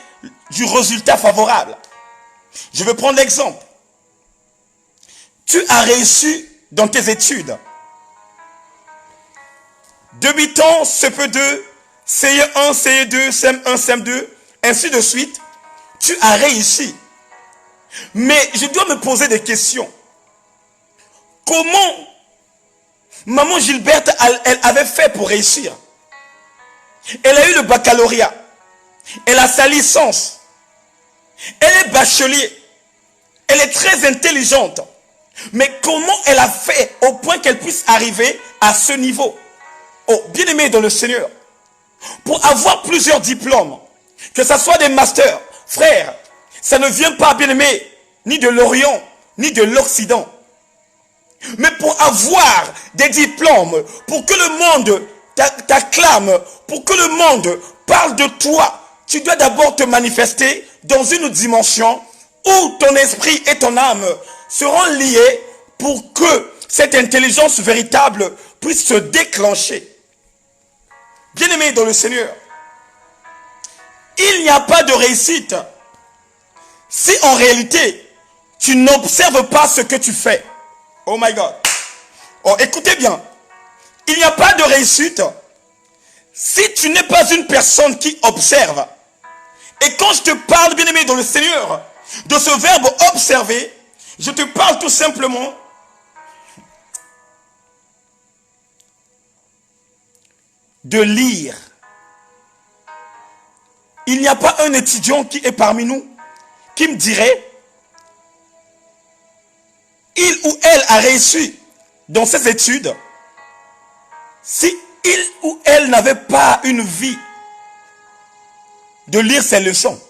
du résultat favorable? Je vais prendre l'exemple. Tu as réussi dans tes études. Débutant CP2, CE1, CE2, CM1, CM2, ainsi de suite, tu as réussi. Mais je dois me poser des questions. Comment maman Gilberte, elle avait fait pour réussir? Elle a eu le baccalauréat. Elle a sa licence. Elle est bachelier. Elle est très intelligente. Mais comment elle a fait au point qu'elle puisse arriver à ce niveau? Oh, bien-aimé dans le Seigneur, pour avoir plusieurs diplômes, que ce soit des masters, frère, ça ne vient pas, bien-aimé, ni de l'Orient, ni de l'Occident. Mais pour avoir des diplômes, pour que le monde t'acclame, pour que le monde parle de toi, tu dois d'abord te manifester dans une dimension où ton esprit et ton âme seront liés pour que cette intelligence véritable puisse se déclencher. Bien-aimé dans le Seigneur, il n'y a pas de réussite si en réalité tu n'observes pas ce que tu fais. Oh my God. Oh, écoutez bien. Il n'y a pas de réussite si tu n'es pas une personne qui observe. Et quand je te parle, bien-aimé dans le Seigneur, de ce verbe observer, je te parle tout simplement de lire. Il n'y a pas un étudiant qui est parmi nous qui me dirait il ou elle a réussi dans ses études si il ou elle n'avait pas une vie de lire ses leçons.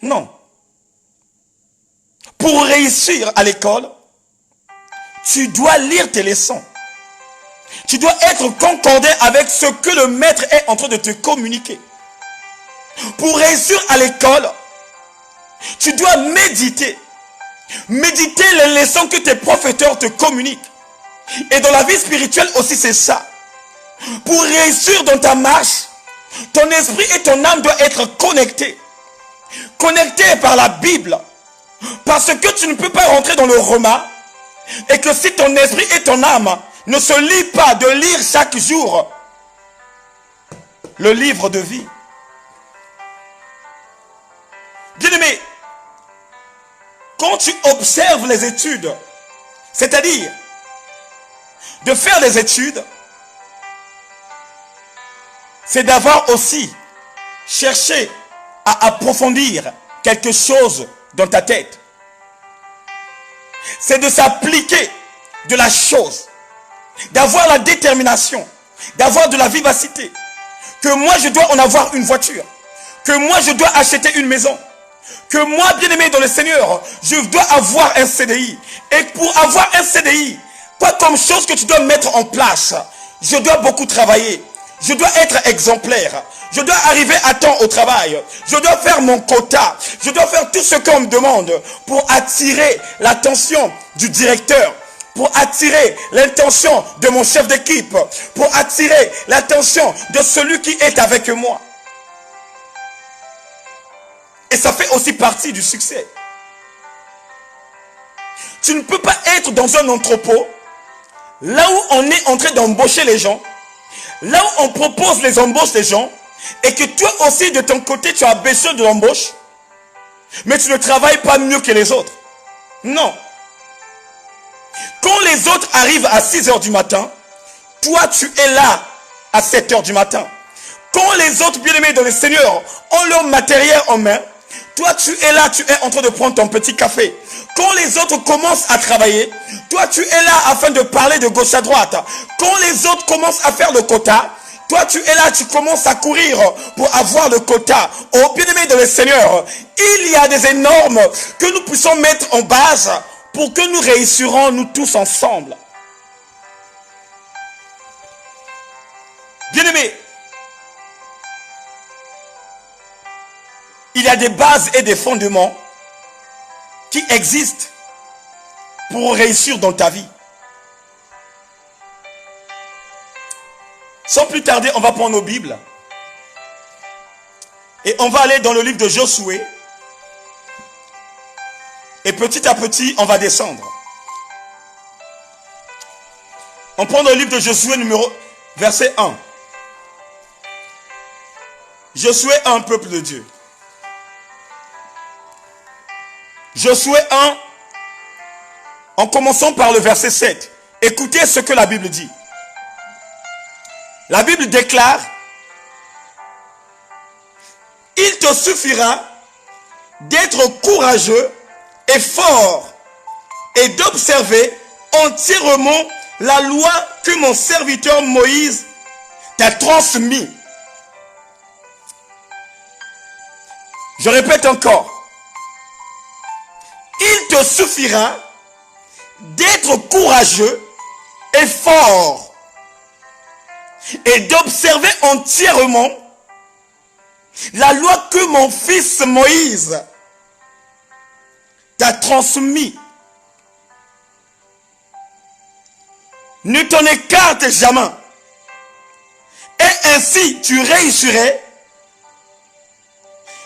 Non. Pour réussir à l'école, tu dois lire tes leçons. Tu dois être concordé avec ce que le maître est en train de te communiquer. Pour réussir à l'école, tu dois méditer. Méditer les leçons que tes professeurs te communiquent. Et dans la vie spirituelle aussi, c'est ça. Pour réussir dans ta marche, ton esprit et ton âme doivent être connectés. Connectés par la Bible. Parce que tu ne peux pas rentrer dans le roman. Et que si ton esprit et ton âme ne se lient pas de lire chaque jour le livre de vie. Bien-aimé, quand tu observes les études, c'est-à-dire de faire des études, c'est d'avoir aussi cherché à approfondir quelque chose dans ta tête. C'est de s'appliquer de la chose, d'avoir la détermination, d'avoir de la vivacité. Que moi je dois en avoir une voiture, que moi je dois acheter une maison, que moi, bien-aimé dans le Seigneur, je dois avoir un CDI. Et pour avoir un CDI, quoi comme chose que tu dois mettre en place? Je dois beaucoup travailler. Je dois être exemplaire. Je dois arriver à temps au travail. Je dois faire mon quota. Je dois faire tout ce qu'on me demande pour attirer l'attention du directeur, pour attirer l'attention de mon chef d'équipe, pour attirer l'attention de celui qui est avec moi. Et ça fait aussi partie du succès. Tu ne peux pas être dans un entrepôt, là où on est en train d'embaucher les gens, là où on propose les embauches des gens, et que toi aussi de ton côté tu as besoin de l'embauche, mais tu ne travailles pas mieux que les autres. Non. Quand les autres arrivent à 6 heures du matin, toi tu es là à 7 heures du matin. Quand les autres bien-aimés dans le Seigneur ont leur matériel en main, toi tu es là, tu es en train de prendre ton petit café. Quand les autres commencent à travailler, toi tu es là afin de parler de gauche à droite. Quand les autres commencent à faire le quota, toi tu es là, tu commences à courir pour avoir le quota. Oh bien-aimé dans le Seigneur, il y a des normes que nous puissions mettre en base pour que nous réussirons nous tous ensemble. Bien-aimé, il y a des bases et des fondements qui existent pour réussir dans ta vie. Sans plus tarder, on va prendre nos Bibles et on va aller dans le livre de Josué. Et petit à petit, on va descendre. On prend le livre de Josué verset 1. Josué 1, peuple de Dieu. Josué 1, en commençant par le verset 7. Écoutez ce que la Bible dit. La Bible déclare: il te suffira d'être courageux et fort et d'observer entièrement la loi que mon serviteur Moïse t'a transmise. Je répète encore. Il te suffira d'être courageux et fort et d'observer entièrement la loi que mon fils Moïse t'a transmise. Ne t'en écarte jamais. Et ainsi tu réussirais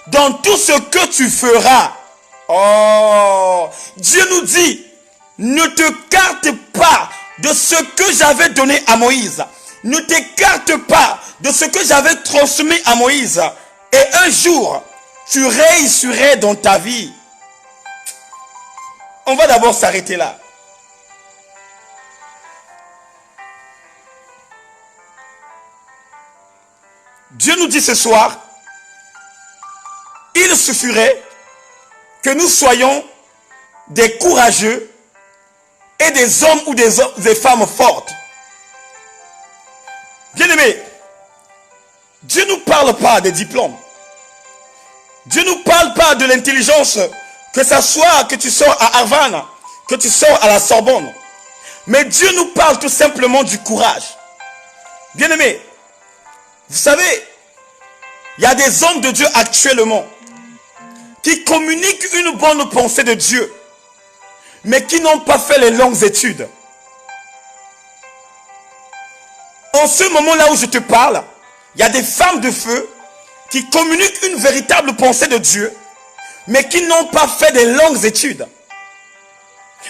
dans tout ce que tu feras. Oh, Dieu nous dit, ne te carte pas de ce que j'avais donné à Moïse. Ne t'écarte pas de ce que j'avais transmis à Moïse. Et un jour, tu réussirais dans ta vie. On va d'abord s'arrêter là. Dieu nous dit ce soir, il suffirait que nous soyons des courageux et des hommes ou des femmes fortes. Bien-aimés, Dieu ne nous parle pas des diplômes. Dieu ne nous parle pas de l'intelligence, que ça soit que tu sors à Harvard, que tu sors à la Sorbonne. Mais Dieu nous parle tout simplement du courage. Bien-aimés, vous savez, il y a des hommes de Dieu actuellement qui communiquent une bonne pensée de Dieu, mais qui n'ont pas fait les longues études. En ce moment-là où je te parle, il y a des femmes de feu qui communiquent une véritable pensée de Dieu, mais qui n'ont pas fait des longues études.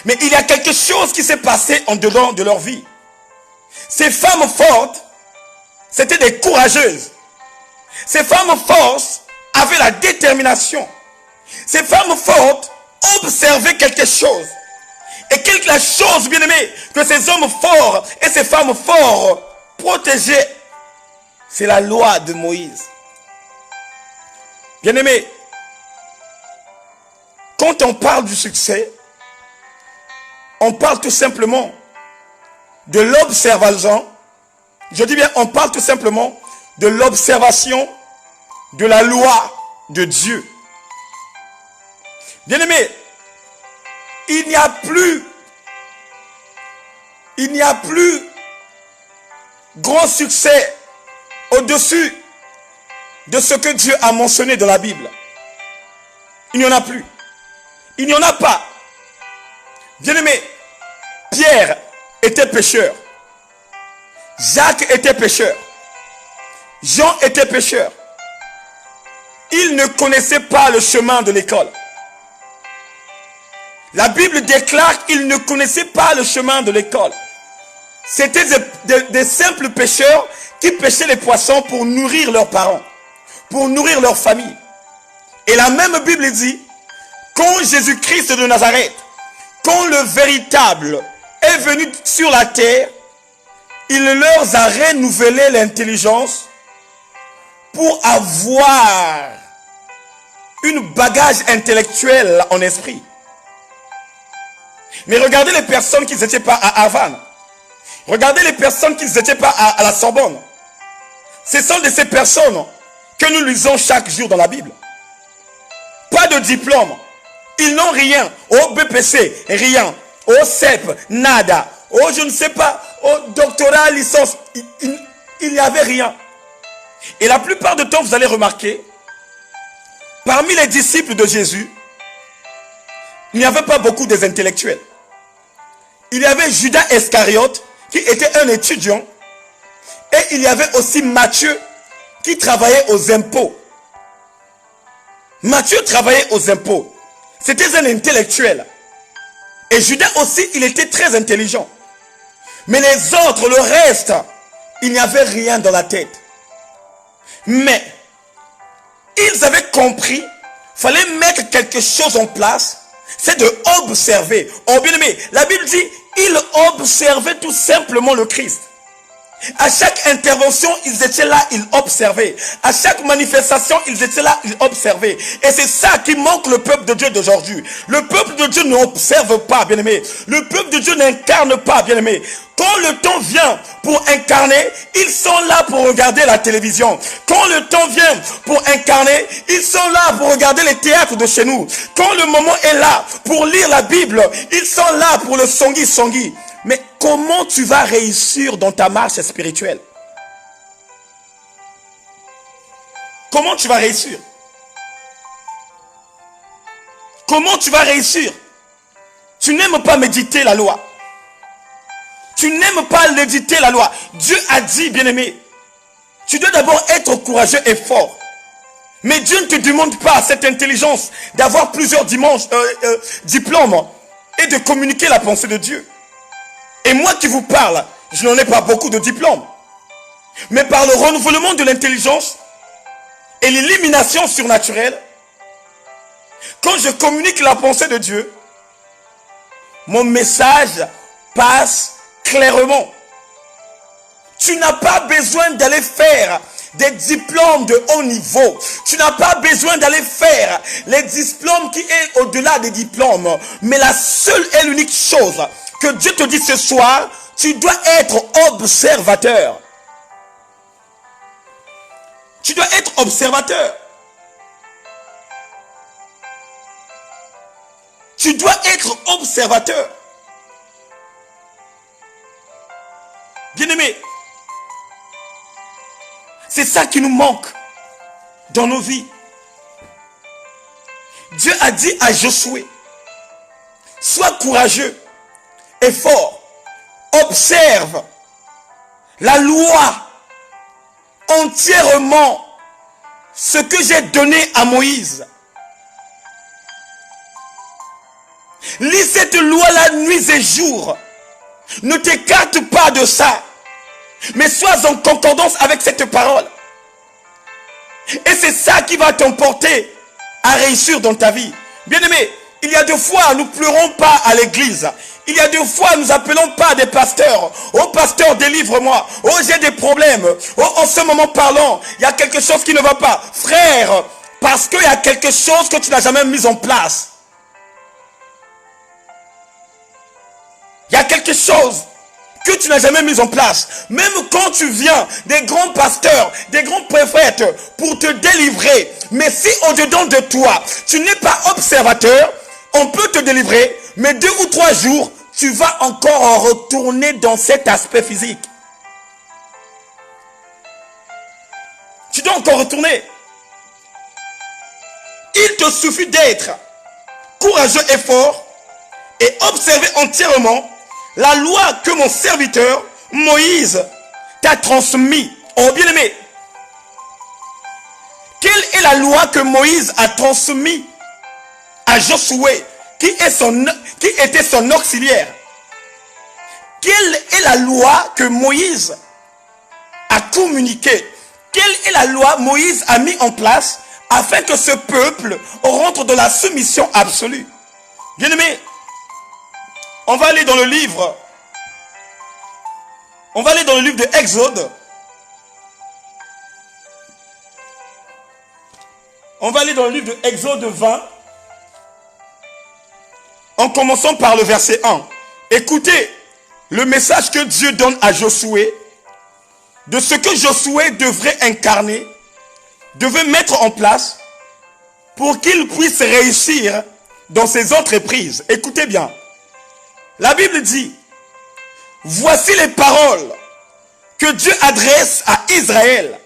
Mais il y a quelque chose qui s'est passé en dedans de leur vie. Ces femmes fortes, c'était des courageuses. Ces femmes fortes avaient la détermination. Ces femmes fortes observaient quelque chose. Et quelque chose, bien aimé, que ces hommes forts et ces femmes fortes protégeaient, c'est la loi de Moïse. Bien aimé, quand on parle du succès, on parle tout simplement de l'observation. Je dis bien, on parle tout simplement de l'observation de la loi de Dieu. Bien-aimé, il n'y a plus grand succès au-dessus de ce que Dieu a mentionné dans la Bible. Il n'y en a plus. Il n'y en a pas. Bien-aimé, Pierre était pécheur. Jacques était pécheur. Jean était pécheur. Il ne connaissait pas le chemin de l'école. La Bible déclare qu'ils ne connaissaient pas le chemin de l'école. C'était des simples pêcheurs qui pêchaient les poissons pour nourrir leurs parents, pour nourrir leur famille. Et la même Bible dit, quand Jésus-Christ de Nazareth, quand le véritable est venu sur la terre, il leur a renouvelé l'intelligence pour avoir une bagage intellectuel en esprit. Mais regardez les personnes qui n'étaient pas à Havane. Regardez les personnes qui n'étaient pas à la Sorbonne. Ce sont de ces personnes que nous lisons chaque jour dans la Bible. Pas de diplôme. Ils n'ont rien. Au BPC, rien. Au CEP, nada. Au je ne sais pas, au doctorat, licence. Il n'y avait rien. Et la plupart du temps, vous allez remarquer, parmi les disciples de Jésus, il n'y avait pas beaucoup des intellectuels. Il y avait Judas Iscariote, qui était un étudiant. Et il y avait aussi Matthieu, qui travaillait aux impôts. Matthieu travaillait aux impôts. C'était un intellectuel. Et Judas aussi, il était très intelligent. Mais les autres, le reste, il n'y avait rien dans la tête. Mais, ils avaient compris, il fallait mettre quelque chose en place, c'est de observer. Oh bien aimé, la Bible dit, ils observaient tout simplement le Christ. À chaque intervention, ils étaient là, ils observaient. À chaque manifestation, ils étaient là, ils observaient. Et c'est ça qui manque le peuple de Dieu d'aujourd'hui. Le peuple de Dieu n'observe pas, bien-aimé. Le peuple de Dieu n'incarne pas, bien-aimé. Quand le temps vient pour incarner, ils sont là pour regarder la télévision. Quand le temps vient pour incarner, ils sont là pour regarder les théâtres de chez nous. Quand le moment est là pour lire la Bible, ils sont là pour le songui-songui. Mais comment tu vas réussir dans ta marche spirituelle? Comment tu vas réussir? Comment tu vas réussir? Tu n'aimes pas méditer la loi. Tu n'aimes pas méditer la loi. Dieu a dit, bien-aimé, tu dois d'abord être courageux et fort. Mais Dieu ne te demande pas cette intelligence d'avoir plusieurs diplômes et de communiquer la pensée de Dieu. Et moi qui vous parle, je n'en ai pas beaucoup de diplômes. Mais par le renouvellement de l'intelligence et l'élimination surnaturelle, quand je communique la pensée de Dieu, mon message passe clairement. Tu n'as pas besoin d'aller faire des diplômes de haut niveau. Tu n'as pas besoin d'aller faire les diplômes qui est au-delà des diplômes. Mais la seule et l'unique chose que Dieu te dit ce soir, tu dois être observateur. Tu dois être observateur. Tu dois être observateur. Bien-aimé, c'est ça qui nous manque dans nos vies. Dieu a dit à Josué, sois courageux et fort. Observe la loi entièrement, ce que j'ai donné à Moïse. Lis cette loi la nuit et jour. Ne t'écarte pas de ça, mais sois en concordance avec cette parole. Et c'est ça qui va t'emporter à réussir dans ta vie. Bien-aimé, il y a des fois, nous ne pleurons pas à l'église. Il y a des fois, nous appelons pas des pasteurs. Oh pasteur, délivre-moi. Oh, j'ai des problèmes. Oh, en ce moment parlant, il y a quelque chose qui ne va pas. Frère, parce qu'il y a quelque chose que tu n'as jamais mis en place. Il y a quelque chose que tu n'as jamais mis en place. Même quand tu viens des grands pasteurs, des grands prophètes pour te délivrer. Mais si au-dedans de toi, tu n'es pas observateur, on peut te délivrer, mais 2 ou 3 jours, tu vas encore retourner dans cet aspect physique. Tu dois encore retourner. Il te suffit d'être courageux et fort et observer entièrement la loi que mon serviteur Moïse t'a transmise. Oh bien-aimé, quelle est la loi que Moïse a transmise à Josué, qui était son auxiliaire? Quelle est la loi que Moïse a communiquée? Quelle est la loi Moïse a mis en place afin que ce peuple rentre dans la soumission absolue? Bien-aimé, on va aller dans le livre. On va aller dans le livre de Exode. On va aller dans le livre de Exode 20. En commençant par le verset 1. Écoutez le message que Dieu donne à Josué. De ce que Josué devrait incarner. Devait mettre en place. Pour qu'il puisse réussir dans ses entreprises. Écoutez bien. La Bible dit, voici les paroles que Dieu adresse à Israël.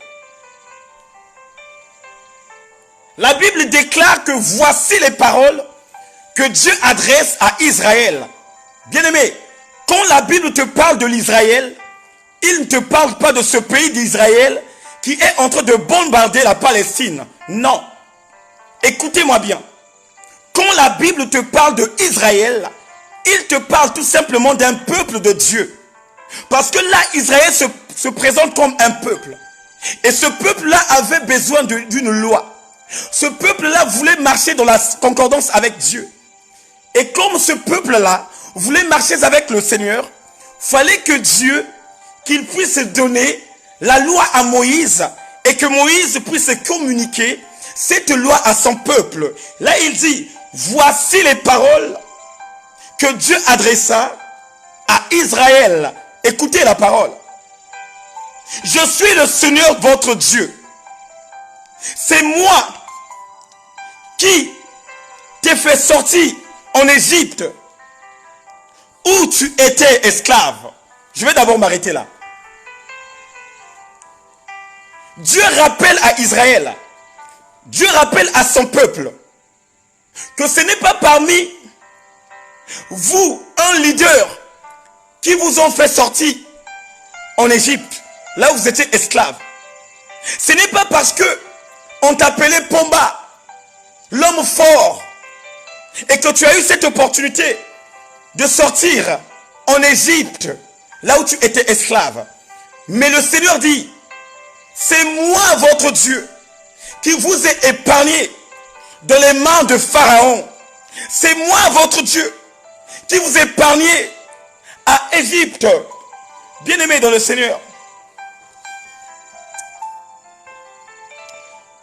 La Bible déclare que voici les paroles que Dieu adresse à Israël. Bien-aimé, quand la Bible te parle de l'Israël, il ne te parle pas de ce pays d'Israël qui est en train de bombarder la Palestine. Non. Écoutez-moi bien. Quand la Bible te parle de Israël, il te parle tout simplement d'un peuple de Dieu. Parce que là, Israël se présente comme un peuple. Et ce peuple-là avait besoin d'une loi. Ce peuple-là voulait marcher dans la concordance avec Dieu. Et comme ce peuple-là voulait marcher avec le Seigneur, fallait que Dieu, qu'il puisse donner la loi à Moïse et que Moïse puisse communiquer cette loi à son peuple. Là, il dit, voici les paroles que Dieu adressa à Israël. Écoutez la parole. Je suis le Seigneur votre Dieu. C'est moi qui t'ai fait sortir en Égypte où tu étais esclave. Je vais d'abord m'arrêter là. Dieu rappelle à Israël, Dieu rappelle à son peuple que ce n'est pas parmi vous un leader qui vous ont fait sortir en Égypte, là où vous étiez esclave. Ce n'est pas parce que on t'appelait Pomba, l'homme fort, et que tu as eu cette opportunité de sortir en Égypte, là où tu étais esclave. Mais le Seigneur dit, c'est moi votre Dieu qui vous ai épargné de les mains de Pharaon. C'est moi votre Dieu qui vous ai épargné à Égypte. Bien-aimés dans le Seigneur,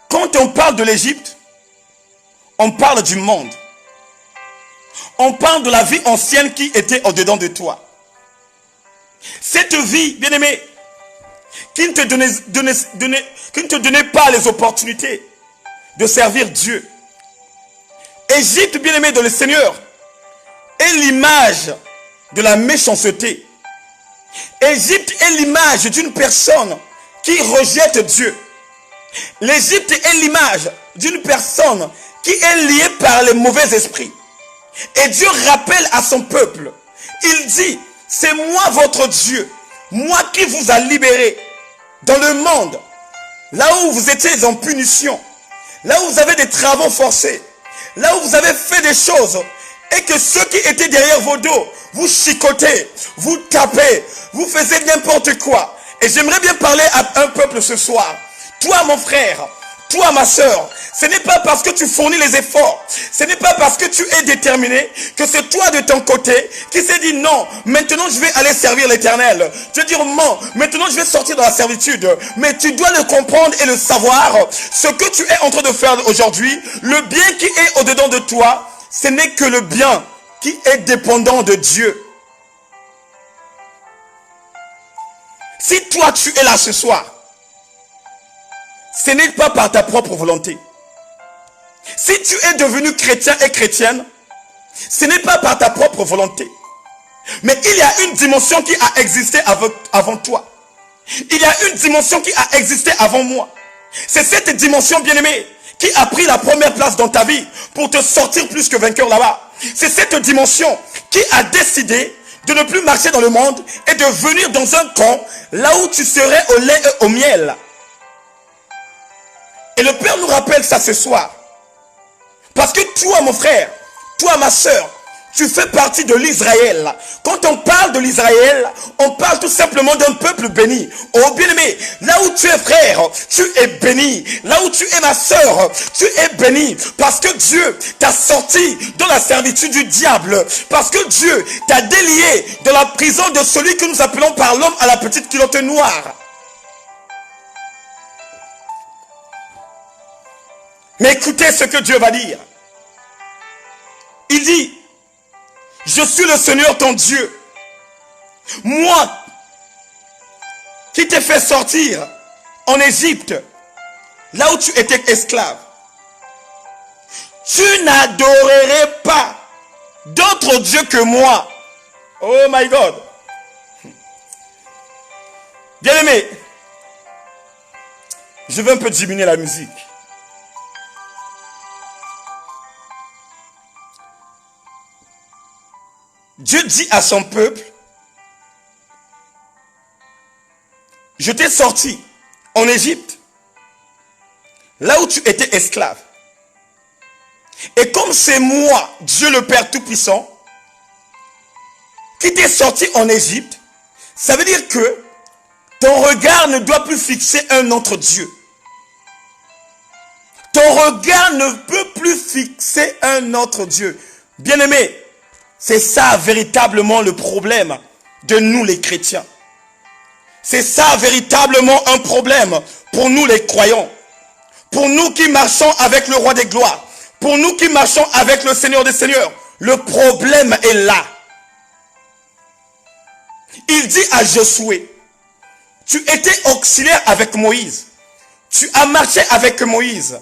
quand on parle de l'Égypte, on parle du monde. On parle de la vie ancienne qui était au-dedans de toi. Cette vie, bien-aimé, qui ne te donnait pas les opportunités de servir Dieu. Égypte, bien-aimé dans le Seigneur, est l'image de la méchanceté. Égypte est l'image d'une personne qui rejette Dieu. L'Égypte est l'image d'une personne qui est liée par les mauvais esprits. Et Dieu rappelle à son peuple, il dit, c'est moi votre Dieu, moi qui vous a libéré dans le monde, là où vous étiez en punition, là où vous avez des travaux forcés, là où vous avez fait des choses, et que ceux qui étaient derrière vos dos, vous chicotez, vous tapez, vous faisiez n'importe quoi. Et j'aimerais bien parler à un peuple ce soir. Toi mon frère, toi ma soeur, ce n'est pas parce que tu fournis les efforts, ce n'est pas parce que tu es déterminé que c'est toi de ton côté qui s'est dit non, maintenant je vais aller servir l'Éternel. Tu veux dire non, maintenant je vais sortir de la servitude. Mais tu dois le comprendre et le savoir. Ce que tu es en train de faire aujourd'hui, le bien qui est au-dedans de toi, ce n'est que le bien qui est dépendant de Dieu. Si toi tu es là ce soir, ce n'est pas par ta propre volonté. Si tu es devenu chrétien et chrétienne, ce n'est pas par ta propre volonté. Mais il y a une dimension qui a existé avant toi. Il y a une dimension qui a existé avant moi. C'est cette dimension, bien-aimée, qui a pris la première place dans ta vie pour te sortir plus que vainqueur là-bas. C'est cette dimension qui a décidé de ne plus marcher dans le monde et de venir dans un camp là où tu serais au lait et au miel. Et le Père nous rappelle ça ce soir. Parce que toi, mon frère, toi, ma soeur, tu fais partie de l'Israël. Quand on parle de l'Israël, on parle tout simplement d'un peuple béni. Oh bien-aimé, là où tu es frère, tu es béni. Là où tu es ma soeur, tu es béni. Parce que Dieu t'a sorti de la servitude du diable. Parce que Dieu t'a délié de la prison de celui que nous appelons par l'homme à la petite culotte noire. Mais écoutez ce que Dieu va dire. Il dit, je suis le Seigneur ton Dieu. Moi, qui t'ai fait sortir en Égypte, là où tu étais esclave. Tu n'adorerais pas d'autre Dieu que moi. Oh my God. Bien aimé, je vais un peu diminuer la musique. Dieu dit à son peuple, je t'ai sorti en Égypte, là où tu étais esclave. Et comme c'est moi, Dieu le Père Tout-Puissant, qui t'ai sorti en Égypte, ça veut dire que ton regard ne doit plus fixer un autre Dieu. Ton regard ne peut plus fixer un autre Dieu. Bien-aimé, c'est ça véritablement le problème de nous les chrétiens. C'est ça véritablement un problème pour nous les croyants. Pour nous qui marchons avec le roi des gloires. Pour nous qui marchons avec le Seigneur des Seigneurs. Le problème est là. Il dit à Josué, tu étais auxiliaire avec Moïse. Tu as marché avec Moïse.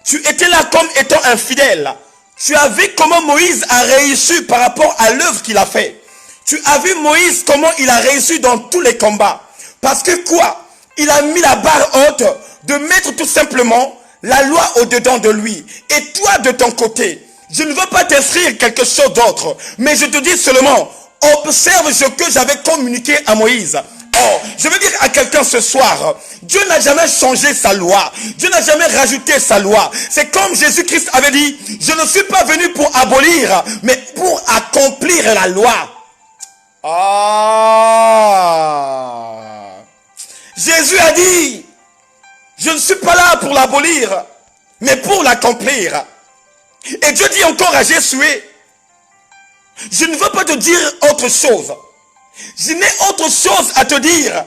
Tu étais là comme étant infidèle. Tu as vu comment Moïse a réussi par rapport à l'œuvre qu'il a fait. Tu as vu Moïse comment il a réussi dans tous les combats. Parce que quoi? Il a mis la barre haute de mettre tout simplement la loi au-dedans de lui. Et toi de ton côté, je ne veux pas t'inscrire quelque chose d'autre. Mais je te dis seulement, observe ce que j'avais communiqué à Moïse. Oh, je veux dire à quelqu'un ce soir, Dieu n'a jamais changé sa loi. Dieu n'a jamais rajouté sa loi. C'est comme Jésus-Christ avait dit, je ne suis pas venu pour abolir, mais pour accomplir la loi. Ah. Jésus a dit, je ne suis pas là pour l'abolir, mais pour l'accomplir. Et Dieu dit encore à Josué, je ne veux pas te dire autre chose. Je n'ai autre chose à te dire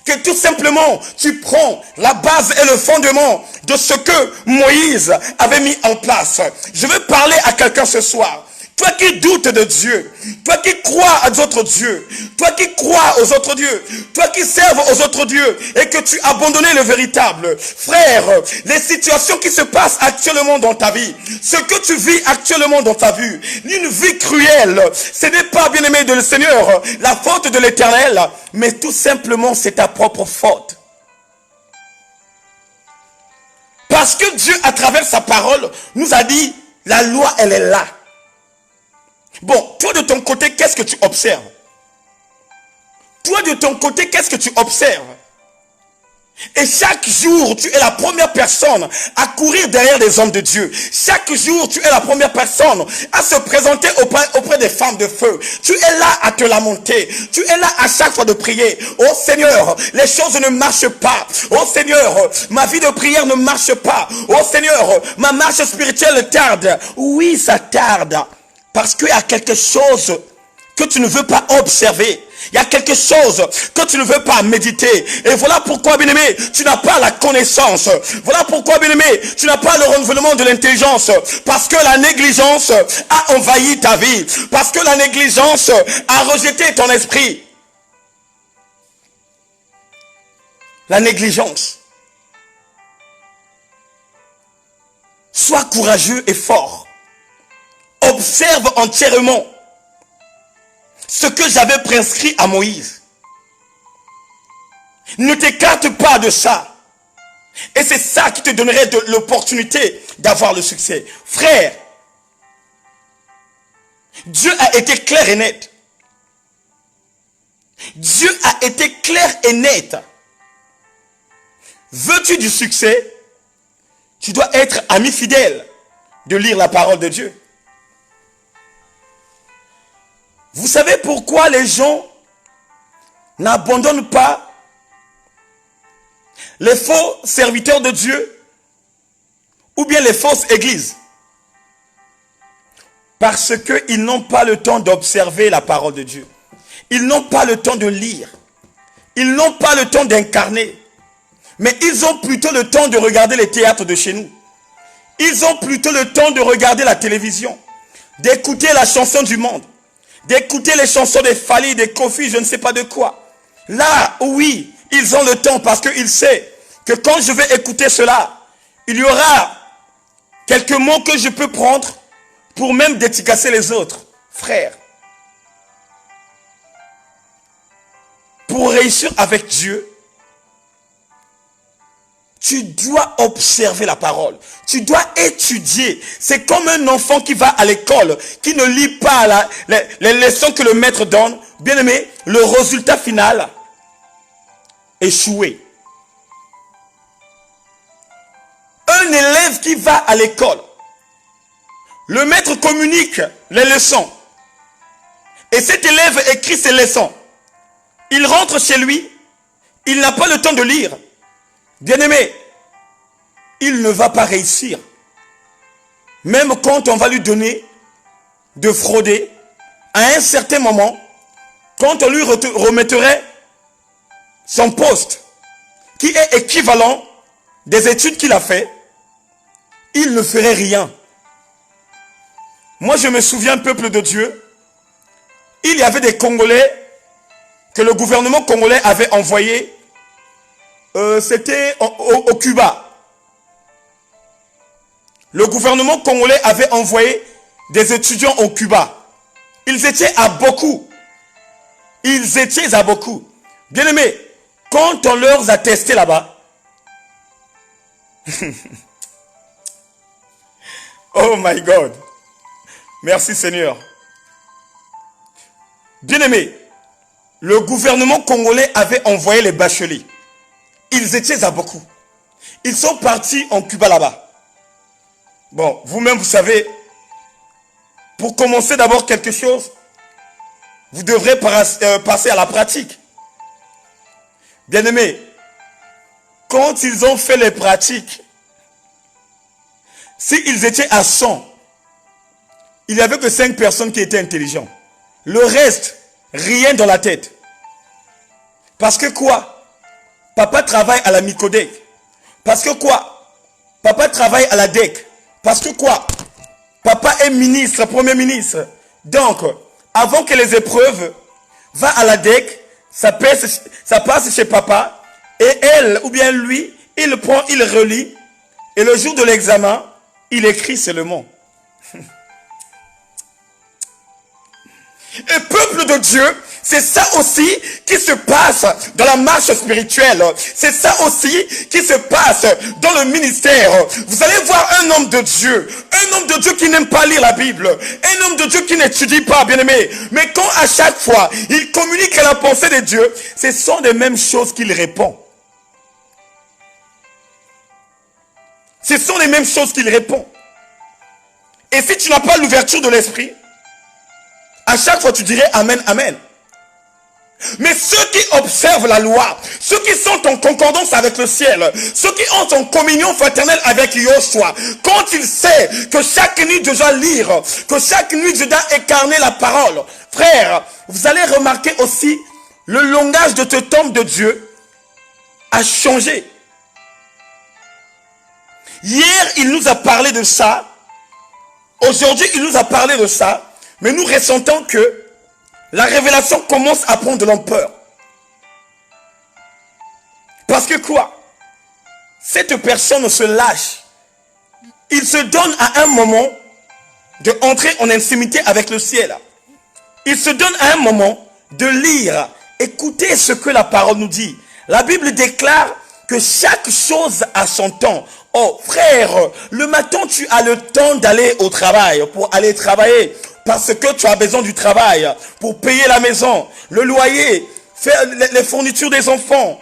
que tout simplement tu prends la base et le fondement de ce que Moïse avait mis en place. Je veux parler à quelqu'un ce soir. Toi qui doutes de Dieu, toi qui crois à d'autres dieux, toi qui crois aux autres dieux, toi qui serves aux autres dieux et que tu as abandonné le véritable. Frère, les situations qui se passent actuellement dans ta vie, ce que tu vis actuellement dans ta vie, une vie cruelle, ce n'est pas, bien-aimé de le Seigneur, la faute de l'Éternel, mais tout simplement c'est ta propre faute. Parce que Dieu, à travers sa parole, nous a dit, la loi, elle est là. Bon, toi de ton côté, qu'est-ce que tu observes? Toi de ton côté, qu'est-ce que tu observes? Et chaque jour, tu es la première personne à courir derrière les hommes de Dieu. Chaque jour, tu es la première personne à se présenter auprès des femmes de feu. Tu es là à te lamenter. Tu es là à chaque fois de prier. Oh Seigneur, les choses ne marchent pas. Oh Seigneur, ma vie de prière ne marche pas. Oh Seigneur, ma marche spirituelle tarde. Oui, ça tarde. Parce qu'il y a quelque chose que tu ne veux pas observer. Il y a quelque chose que tu ne veux pas méditer. Et voilà pourquoi, bien-aimé, tu n'as pas la connaissance. Voilà pourquoi, bien-aimé, tu n'as pas le renouvellement de l'intelligence. Parce que la négligence a envahi ta vie. Parce que la négligence a rejeté ton esprit. La négligence. Sois courageux et fort. Observe entièrement ce que j'avais prescrit à Moïse. Ne t'écarte pas de ça. Et c'est ça qui te donnerait l'opportunité d'avoir le succès. Frère, Dieu a été clair et net. Dieu a été clair et net. Veux-tu du succès? Tu dois être ami fidèle de lire la parole de Dieu. Vous savez pourquoi les gens n'abandonnent pas les faux serviteurs de Dieu ou bien les fausses églises? Parce qu'ils n'ont pas le temps d'observer la parole de Dieu. Ils n'ont pas le temps de lire. Ils n'ont pas le temps d'incarner. Mais ils ont plutôt le temps de regarder les théâtres de chez nous. Ils ont plutôt le temps de regarder la télévision, d'écouter la chanson du monde, d'écouter les chansons des Fali, des Kofi, je ne sais pas de quoi. Là, oui, ils ont le temps parce qu'ils savent que quand je vais écouter cela, il y aura quelques mots que je peux prendre pour même dédicacer les autres. Frère, pour réussir avec Dieu, tu dois observer la parole. Tu dois étudier. C'est comme un enfant qui va à l'école, qui ne lit pas les leçons que le maître donne. Bien aimé, le résultat final, échoué. Un élève qui va à l'école, le maître communique les leçons. Et cet élève écrit ses leçons. Il rentre chez lui, il n'a pas le temps de lire. Bien-aimé, il ne va pas réussir. Même quand on va lui donner de frauder, à un certain moment, quand on lui remettrait son poste, qui est équivalent des études qu'il a fait, il ne ferait rien. Moi, je me souviens, peuple de Dieu, il y avait des Congolais que le gouvernement congolais avait envoyés, c'était au Cuba. Le gouvernement congolais avait envoyé des étudiants au Cuba. Ils étaient à beaucoup. Ils étaient à beaucoup. Bien aimé, quand on leur a testé là-bas, oh my God, merci Seigneur. Bien aimé, le gouvernement congolais avait envoyé les bacheliers. Ils étaient à beaucoup. Ils sont partis en Cuba là-bas. Bon, vous-même, vous savez, pour commencer d'abord quelque chose, vous devrez passer à la pratique. Bien-aimés, quand ils ont fait les pratiques, s'ils étaient à 100, il n'y avait que 5 personnes qui étaient intelligentes. Le reste, rien dans la tête. Parce que quoi? Papa travaille à la Micodec. Parce que quoi? Papa travaille à la DEC. Parce que quoi? Papa est ministre, premier ministre. Donc, avant que les épreuves va à la DEC, ça passe chez papa. Et elle, ou bien lui, il prend, il relit. Et le jour de l'examen, il écrit seulement. Et peuple de Dieu, c'est ça aussi qui se passe dans la marche spirituelle. C'est ça aussi qui se passe dans le ministère. Vous allez voir un homme de Dieu qui n'aime pas lire la Bible, un homme de Dieu qui n'étudie pas, bien aimé. Mais quand à chaque fois, il communique la pensée de Dieu, ce sont les mêmes choses qu'il répond. Ce sont les mêmes choses qu'il répond. Et si tu n'as pas l'ouverture de l'esprit, à chaque fois tu dirais Amen, Amen. Mais ceux qui observent la loi, ceux qui sont en concordance avec le ciel, ceux qui ont en communion fraternelle avec Yoshua, quand il sait que chaque nuit je dois lire, que chaque nuit je dois incarner la parole, frère, vous allez remarquer aussi le langage de cet homme de Dieu a changé. Hier, il nous a parlé de ça. Aujourd'hui, il nous a parlé de ça. Mais nous ressentons que la révélation commence à prendre de l'ampleur. Parce que quoi? Cette personne se lâche. Il se donne à un moment de entrer en intimité avec le ciel. Il se donne à un moment de lire, écouter ce que la parole nous dit. La Bible déclare que chaque chose a son temps. Oh frère, le matin tu as le temps d'aller au travail, pour aller travailler. Parce que tu as besoin du travail pour payer la maison, le loyer, faire les fournitures des enfants,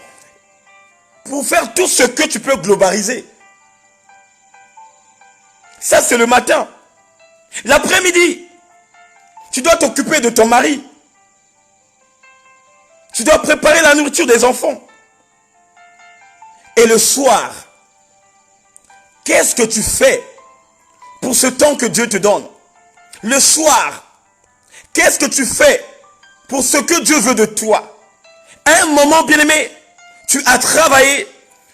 pour faire tout ce que tu peux globaliser. Ça, c'est le matin. L'après-midi, tu dois t'occuper de ton mari. Tu dois préparer la nourriture des enfants. Et le soir, qu'est-ce que tu fais pour ce temps que Dieu te donne? Le soir, qu'est-ce que tu fais pour ce que Dieu veut de toi? À un moment, bien-aimé, tu as travaillé,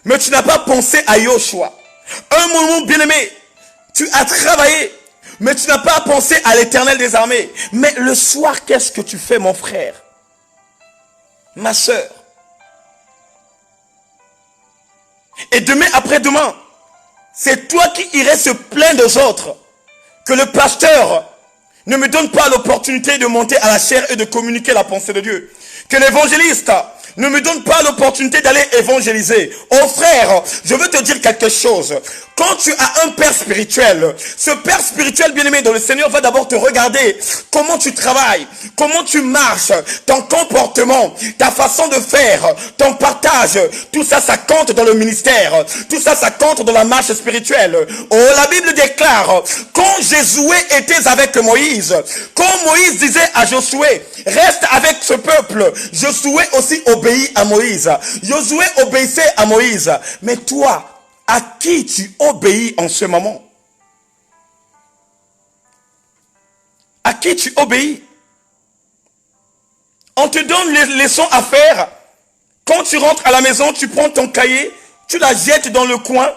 mais tu n'as pas pensé à Yoshua. Un moment, bien-aimé, tu as travaillé, mais tu n'as pas pensé à l'Éternel des armées. Mais le soir, qu'est-ce que tu fais, mon frère? Ma soeur. Et demain, après-demain, c'est toi qui irais se plaindre aux autres que le pasteur ne me donne pas l'opportunité de monter à la chair et de communiquer la pensée de Dieu. Que l'évangéliste ne me donne pas l'opportunité d'aller évangéliser. Oh frère, je veux te dire quelque chose. Quand tu as un père spirituel, ce père spirituel bien-aimé dans le Seigneur va d'abord te regarder comment tu travailles, comment tu marches, ton comportement, ta façon de faire, ton partage. Tout ça, ça compte dans le ministère. Tout ça, ça compte dans la marche spirituelle. Oh, la Bible déclare, quand Josué était avec Moïse, quand Moïse disait à Josué, reste avec ce peuple, Josué aussi obéit à Moïse. Josué obéissait à Moïse. Mais toi, à qui tu obéis en ce moment? À qui tu obéis? On te donne les leçons à faire. Quand tu rentres à la maison, tu prends ton cahier, tu la jettes dans le coin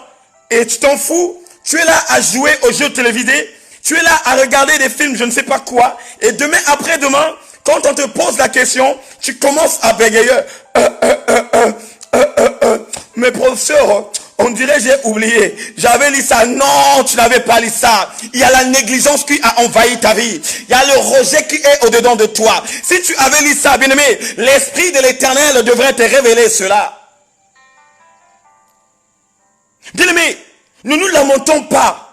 et tu t'en fous. Tu es là à jouer aux jeux télévisés. Tu es là à regarder des films, je ne sais pas quoi. Et demain, après-demain, quand on te pose la question, tu commences à bégayer. Mais professeur, on dirait j'ai oublié. J'avais lu ça. Non, tu n'avais pas lu ça. Il y a la négligence qui a envahi ta vie. Il y a le rejet qui est au-dedans de toi. Si tu avais lu ça, bien-aimé, l'Esprit de l'Éternel devrait te révéler cela. Bien-aimé, ne nous lamentons pas.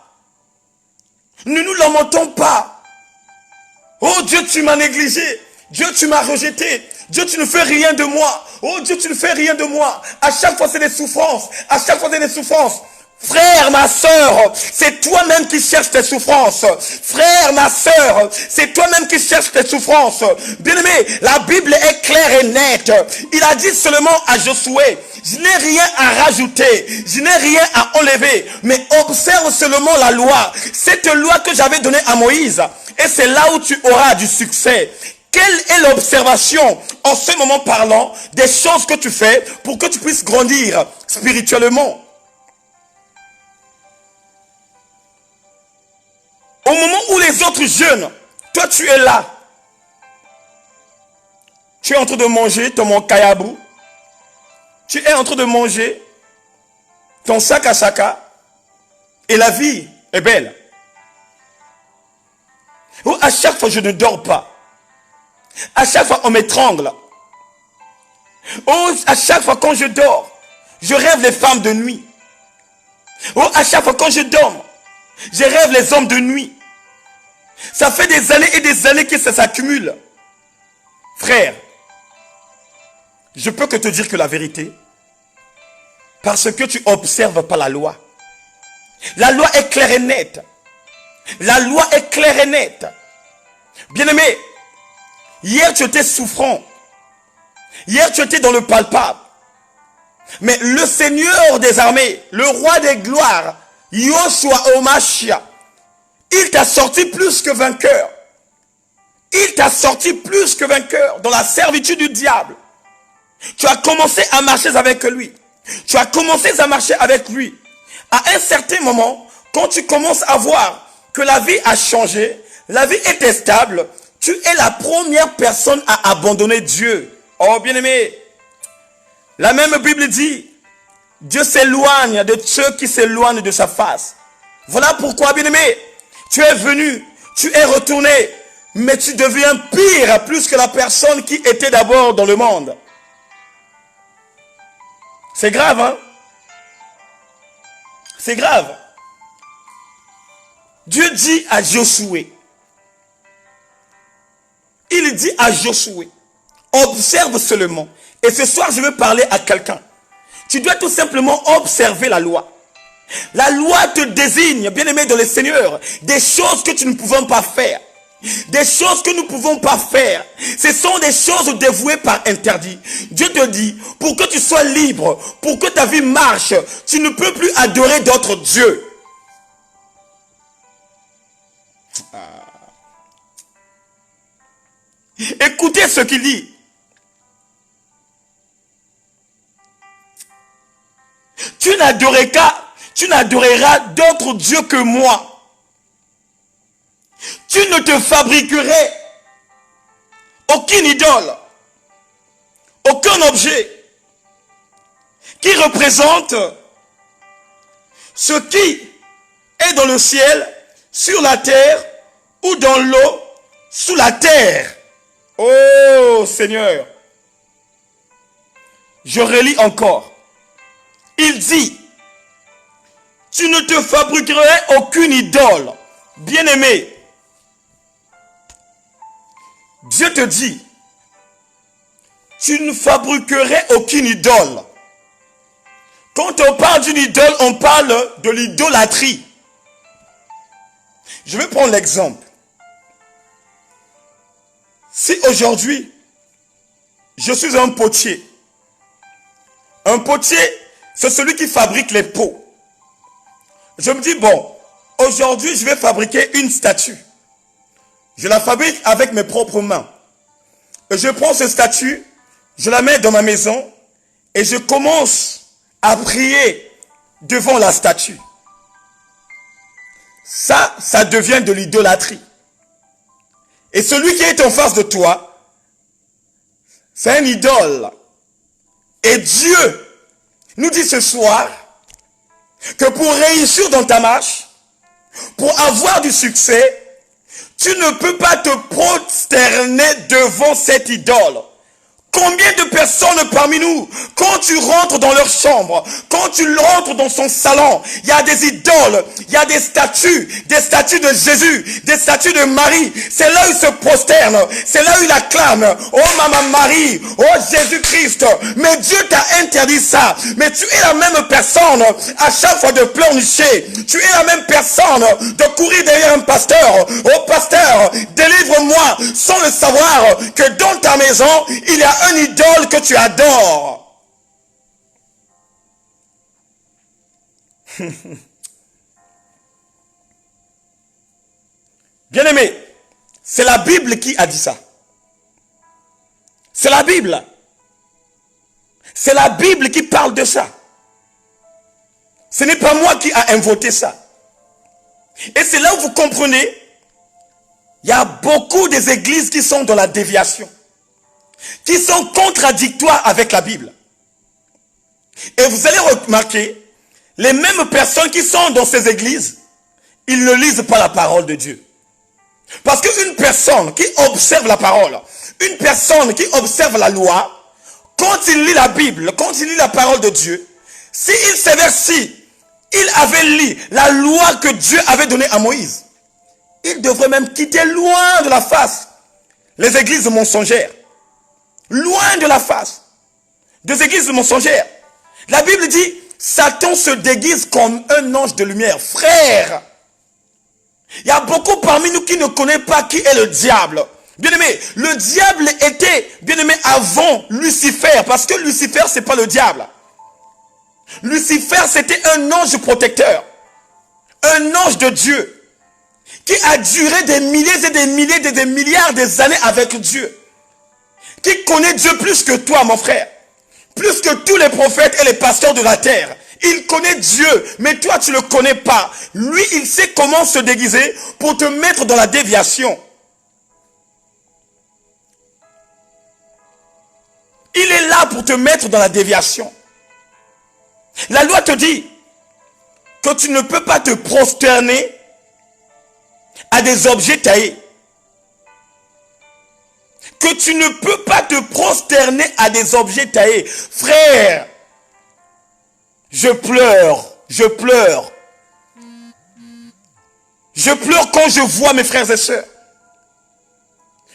Ne nous lamentons pas. Oh Dieu, tu m'as négligé. Dieu, tu m'as rejeté. Dieu, tu ne fais rien de moi. Oh Dieu, tu ne fais rien de moi. À chaque fois, c'est des souffrances. À chaque fois, c'est des souffrances. Frère, ma soeur, c'est toi-même qui cherches tes souffrances. Frère, ma soeur, c'est toi-même qui cherches tes souffrances. Bien-aimé, la Bible est claire et nette. Il a dit seulement à Josué, je n'ai rien à rajouter, je n'ai rien à enlever, mais observe seulement la loi. Cette loi que j'avais donnée à Moïse, et c'est là où tu auras du succès. Quelle est l'observation, en ce moment parlant, des choses que tu fais pour que tu puisses grandir spirituellement? Au moment où les autres jeûnent, toi tu es là. Tu es en train de manger ton kayabou. Tu es en train de manger ton saka saka. Et la vie est belle. Ou à chaque fois je ne dors pas. À chaque fois on m'étrangle. Oh, à chaque fois quand je dors, je rêve les femmes de nuit. Oh, à chaque fois quand je dors, je rêve les hommes de nuit. Ça fait des années et des années que ça s'accumule. Frère, je peux que te dire que la vérité, parce que tu observes pas la loi. La loi est claire et nette. La loi est claire et nette. Bien-aimé, hier tu étais souffrant. Hier tu étais dans le palpable. Mais le Seigneur des armées, le roi des gloires, Yoshua Omashia, il t'a sorti plus que vainqueur. Il t'a sorti plus que vainqueur dans la servitude du diable. Tu as commencé à marcher avec lui. Tu as commencé à marcher avec lui. À un certain moment, quand tu commences à voir que la vie a changé, la vie était stable, tu es la première personne à abandonner Dieu. Oh bien-aimé, la même Bible dit, Dieu s'éloigne de ceux qui s'éloignent de sa face. Voilà pourquoi, bien-aimé, tu es venu, tu es retourné, mais tu deviens pire plus que la personne qui était d'abord dans le monde. C'est grave, hein? C'est grave. Dieu dit à Josué, il dit à Josué, observe seulement. Et ce soir, je veux parler à quelqu'un. Tu dois tout simplement observer la loi. La loi te désigne, bien-aimé dans le Seigneur, des choses que tu ne pouvons pas faire. Des choses que nous ne pouvons pas faire. Ce sont des choses dévouées par interdit. Dieu te dit, pour que tu sois libre, pour que ta vie marche, tu ne peux plus adorer d'autres dieux. Écoutez ce qu'il dit. Tu n'adoreras d'autres dieux que moi. Tu ne te fabriquerais aucune idole, aucun objet qui représente ce qui est dans le ciel, sur la terre ou dans l'eau, sous la terre. Oh Seigneur, je relis encore. Il dit, tu ne te fabriquerais aucune idole. Bien-aimé, Dieu te dit, tu ne fabriquerais aucune idole. Quand on parle d'une idole, on parle de l'idolâtrie. Je vais prendre l'exemple. Si aujourd'hui, je suis un potier. Un potier, c'est celui qui fabrique les pots. Je me dis, bon, aujourd'hui, je vais fabriquer une statue. Je la fabrique avec mes propres mains. Et je prends cette statue, je la mets dans ma maison et je commence à prier devant la statue, ça devient de l'idolâtrie. Et celui qui est en face de toi, c'est un idole. Et Dieu nous dit ce soir que pour réussir dans ta marche, pour avoir du succès, tu ne peux pas te prosterner devant cette idole. Combien de personnes parmi nous, quand tu rentres dans leur chambre, quand tu rentres dans son salon, il y a des idoles, il y a des statues de Jésus, des statues de Marie. C'est là où ils se prosternent, c'est là où ils acclament. Oh Maman Marie, oh Jésus-Christ. Mais Dieu t'a interdit ça. Mais tu es la même personne à chaque fois de pleurnicher. Tu es la même personne de courir derrière un pasteur. Oh pasteur, délivre-moi sans le savoir que dans ta maison, il y a un idole que tu adores. Bien-aimé, c'est la Bible qui a dit ça. C'est la Bible. C'est la Bible qui parle de ça. Ce n'est pas moi qui a inventé ça. Et c'est là où vous comprenez, il y a beaucoup des églises qui sont dans la déviation, qui sont contradictoires avec la Bible. Et vous allez remarquer, les mêmes personnes qui sont dans ces églises, ils ne lisent pas la parole de Dieu. Parce qu'une personne qui observe la parole, une personne qui observe la loi, quand il lit la Bible, quand il lit la parole de Dieu, s'il s'avère si il avait lu la loi que Dieu avait donnée à Moïse, il devrait même quitter loin de la face les églises mensongères. Loin de la face des églises mensongères. La Bible dit, Satan se déguise comme un ange de lumière. Frère, il y a beaucoup parmi nous qui ne connaissent pas qui est le diable. Bien-aimé, le diable était, bien-aimé, avant Lucifer, parce que Lucifer, c'est pas le diable. Lucifer, c'était un ange protecteur, un ange de Dieu, qui a duré des milliers et des milliers et des milliards d'années avec Dieu. Qui connaît Dieu plus que toi, mon frère. Plus que tous les prophètes et les pasteurs de la terre. Il connaît Dieu, mais toi, tu ne le connais pas. Lui, il sait comment se déguiser pour te mettre dans la déviation. Il est là pour te mettre dans la déviation. La loi te dit que tu ne peux pas te prosterner à des objets taillés. Que tu ne peux pas te prosterner à des objets taillés. Frère, je pleure, je pleure. Je pleure quand je vois mes frères et sœurs.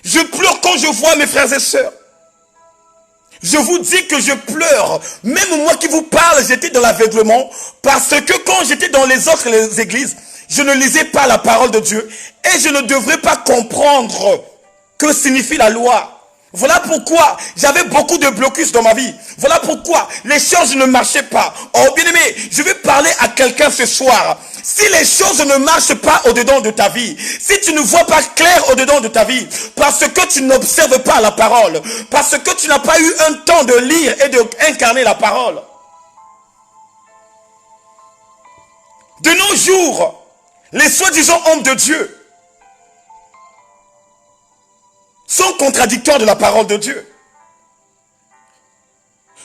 Je pleure quand je vois mes frères et sœurs. Je vous dis que je pleure. Même moi qui vous parle, j'étais dans l'aveuglement. Parce que quand j'étais dans les autres églises, je ne lisais pas la parole de Dieu. Et je ne devrais pas comprendre que signifie la loi. Voilà pourquoi j'avais beaucoup de blocus dans ma vie. Voilà pourquoi les choses ne marchaient pas. Oh bien-aimé, je vais parler à quelqu'un ce soir. Si les choses ne marchent pas au-dedans de ta vie, si tu ne vois pas clair au-dedans de ta vie, parce que tu n'observes pas la parole, parce que tu n'as pas eu un temps de lire et d'incarner la parole. De nos jours, les soi-disant hommes de Dieu sont contradictoires de la parole de Dieu.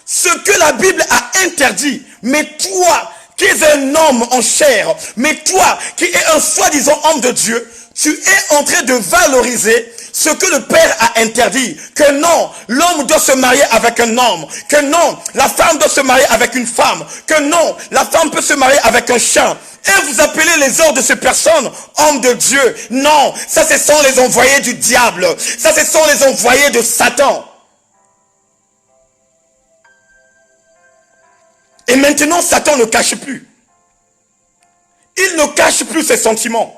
Ce que la Bible a interdit, mais toi qui es un homme en chair, mais toi qui es un soi-disant homme de Dieu, tu es en train de valoriser ce que le Père a interdit. Que non, l'homme doit se marier avec un homme. Que non, la femme doit se marier avec une femme. Que non, la femme peut se marier avec un chien. Et vous appelez les ordres de ces personnes hommes de Dieu. Non, ça ce sont les envoyés du diable. Ça ce sont les envoyés de Satan. Et maintenant, Satan ne cache plus. Il ne cache plus ses sentiments.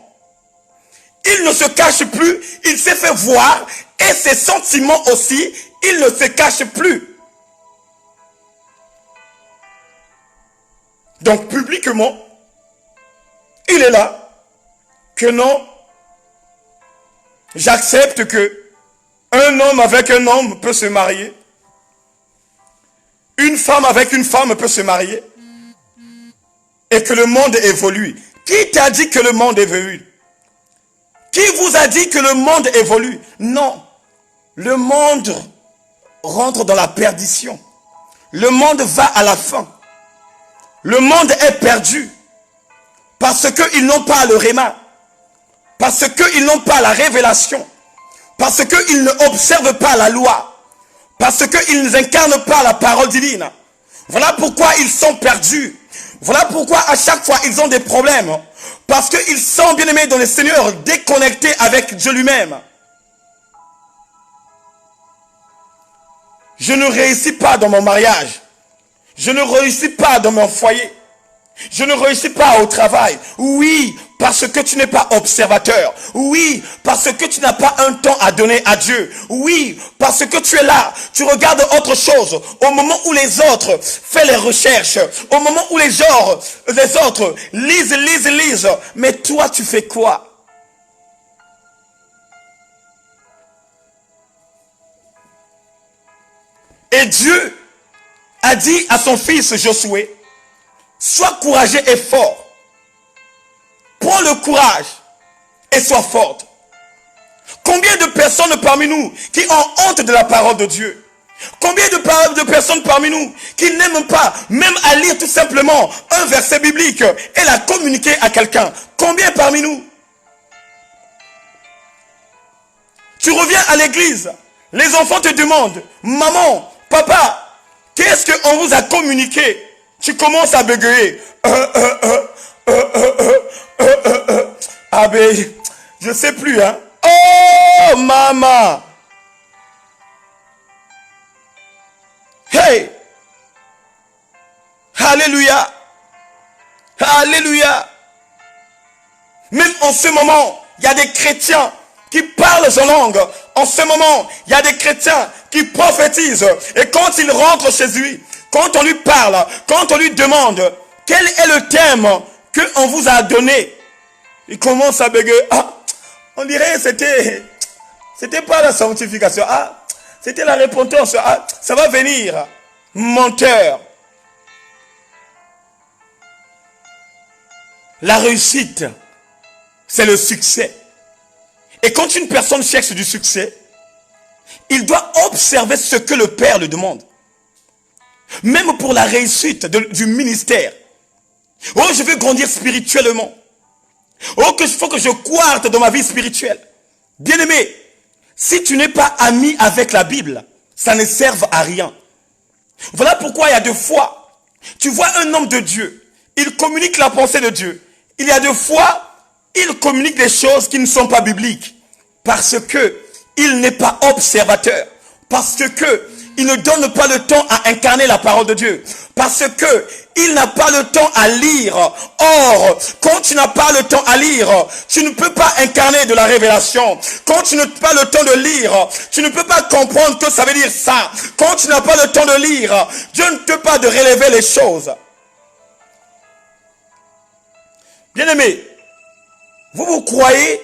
Il ne se cache plus. Il s'est fait voir. Et ses sentiments aussi, il ne se cache plus. Donc, publiquement, il est là. Que non, j'accepte que un homme avec un homme peut se marier. une femme avec une femme peut se marier et que le monde évolue. Qui t'a dit que le monde évolue? Qui vous a dit que le monde évolue? Non. Le monde rentre dans la perdition. Le monde va à la fin. Le monde est perdu. Parce qu'ils n'ont pas le réma. Parce qu'ils n'ont pas la révélation. Parce qu'ils ne observent pas la loi. Parce qu'ils n'incarnent pas la parole divine. Voilà pourquoi ils sont perdus. Voilà pourquoi à chaque fois ils ont des problèmes. Parce qu'ils sont bien-aimés dans le Seigneur, déconnectés avec Dieu lui-même. Je ne réussis pas dans mon mariage. Je ne réussis pas dans mon foyer. Je ne réussis pas au travail. Oui, parce que tu n'es pas observateur. Oui, parce que tu n'as pas un temps à donner à Dieu. Oui, parce que tu es là. Tu regardes autre chose. Au moment où les autres font les recherches. Au moment où les autres lisent. Mais toi, tu fais quoi? Et Dieu a dit à son fils Josué, sois courageux et fort. Prends le courage et sois forte. Combien de personnes parmi nous qui ont honte de la parole de Dieu? Combien de personnes parmi nous qui n'aiment pas même à lire tout simplement un verset biblique et la communiquer à quelqu'un? Combien parmi nous? Tu reviens à l'église, les enfants te demandent, maman, papa, qu'est-ce qu'on vous a communiqué? Tu commences à bégayer. Ah ben, je sais plus, hein. Oh, maman. Hey. Alléluia. Alléluia. Même en ce moment, il y a des chrétiens qui parlent en langue. En ce moment, il y a des chrétiens qui prophétisent. Et quand ils rentrent chez lui, quand on lui parle, quand on lui demande quel est le thème qu'on vous a donné, il commence à bégayer. Ah, on dirait que c'était pas la sanctification. Ah, c'était la repentance. Ah, ça va venir. Menteur. La réussite, c'est le succès. Et quand une personne cherche du succès, il doit observer ce que le Père lui demande. Même pour la réussite du ministère. Oh, je veux grandir spirituellement. Oh, il faut que je quarte dans ma vie spirituelle. Bien-aimé, si tu n'es pas ami avec la Bible, ça ne sert à rien. Voilà pourquoi il y a deux fois, tu vois un homme de Dieu, il communique la pensée de Dieu. Il y a deux fois, il communique des choses qui ne sont pas bibliques. Parce que il n'est pas observateur. Parce que il ne donne pas le temps à incarner la parole de Dieu. Parce que il n'a pas le temps à lire. Or, quand tu n'as pas le temps à lire, tu ne peux pas incarner de la révélation. Quand tu n'as pas le temps de lire, tu ne peux pas comprendre que ça veut dire ça. Quand tu n'as pas le temps de lire, Dieu ne peut pas de relever les choses. Bien-aimés, vous croyez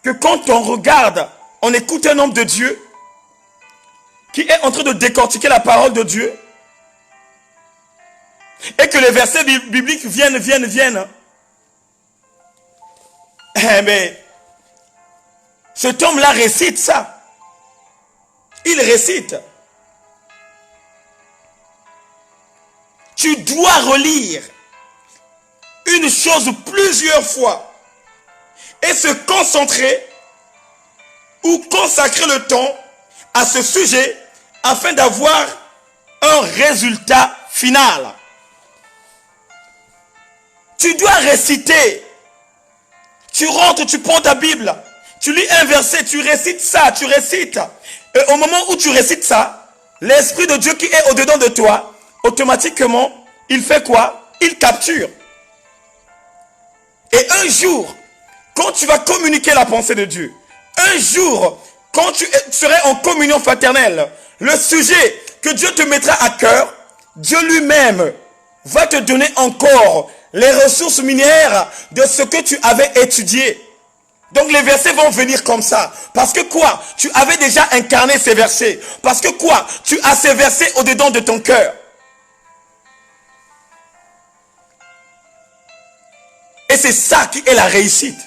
que quand on regarde, on écoute un homme de Dieu qui est en train de décortiquer la parole de Dieu et que les versets bibliques viennent. Mais cet homme-là récite ça. Il récite. Tu dois relire une chose plusieurs fois et se concentrer ou consacrer le temps à ce sujet afin d'avoir un résultat final. Tu dois réciter. Tu rentres, tu prends ta Bible, tu lis un verset, tu récites ça, tu récites. Et au moment où tu récites ça, l'Esprit de Dieu qui est au-dedans de toi, automatiquement, il fait quoi? Il capture. Et un jour, quand tu vas communiquer la pensée de Dieu, un jour, quand tu serais en communion fraternelle, le sujet que Dieu te mettra à cœur, Dieu lui-même va te donner encore les ressources minières de ce que tu avais étudié. Donc les versets vont venir comme ça. Parce que quoi? Tu avais déjà incarné ces versets. Parce que quoi? Tu as ces versets au-dedans de ton cœur. Et c'est ça qui est la réussite.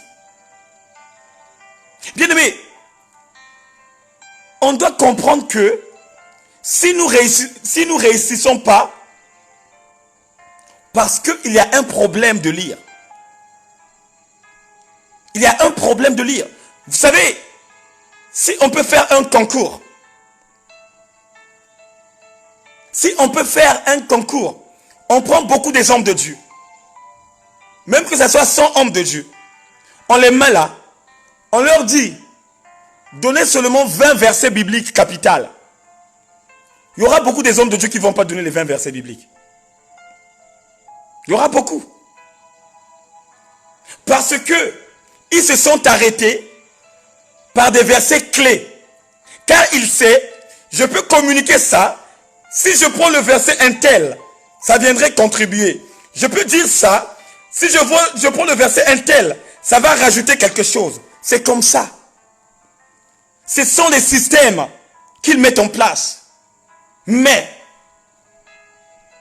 Bien aimé, on doit comprendre que si nous réussissons pas, parce qu'il y a un problème de lire. Il y a un problème de lire. Vous savez, si on peut faire un concours, on prend beaucoup des hommes de Dieu. Même que ce soit 100 hommes de Dieu. On les met là. On leur dit, donnez seulement 20 versets bibliques capitales. Il y aura beaucoup des hommes de Dieu qui ne vont pas donner les 20 versets bibliques. Il y aura beaucoup. Parce que ils se sont arrêtés par des versets clés. Car il sait, je peux communiquer ça. Si je prends le verset un tel, ça viendrait contribuer. Je peux dire ça. Si je prends le verset un tel, ça va rajouter quelque chose. C'est comme ça. Ce sont les systèmes qu'ils mettent en place. Mais,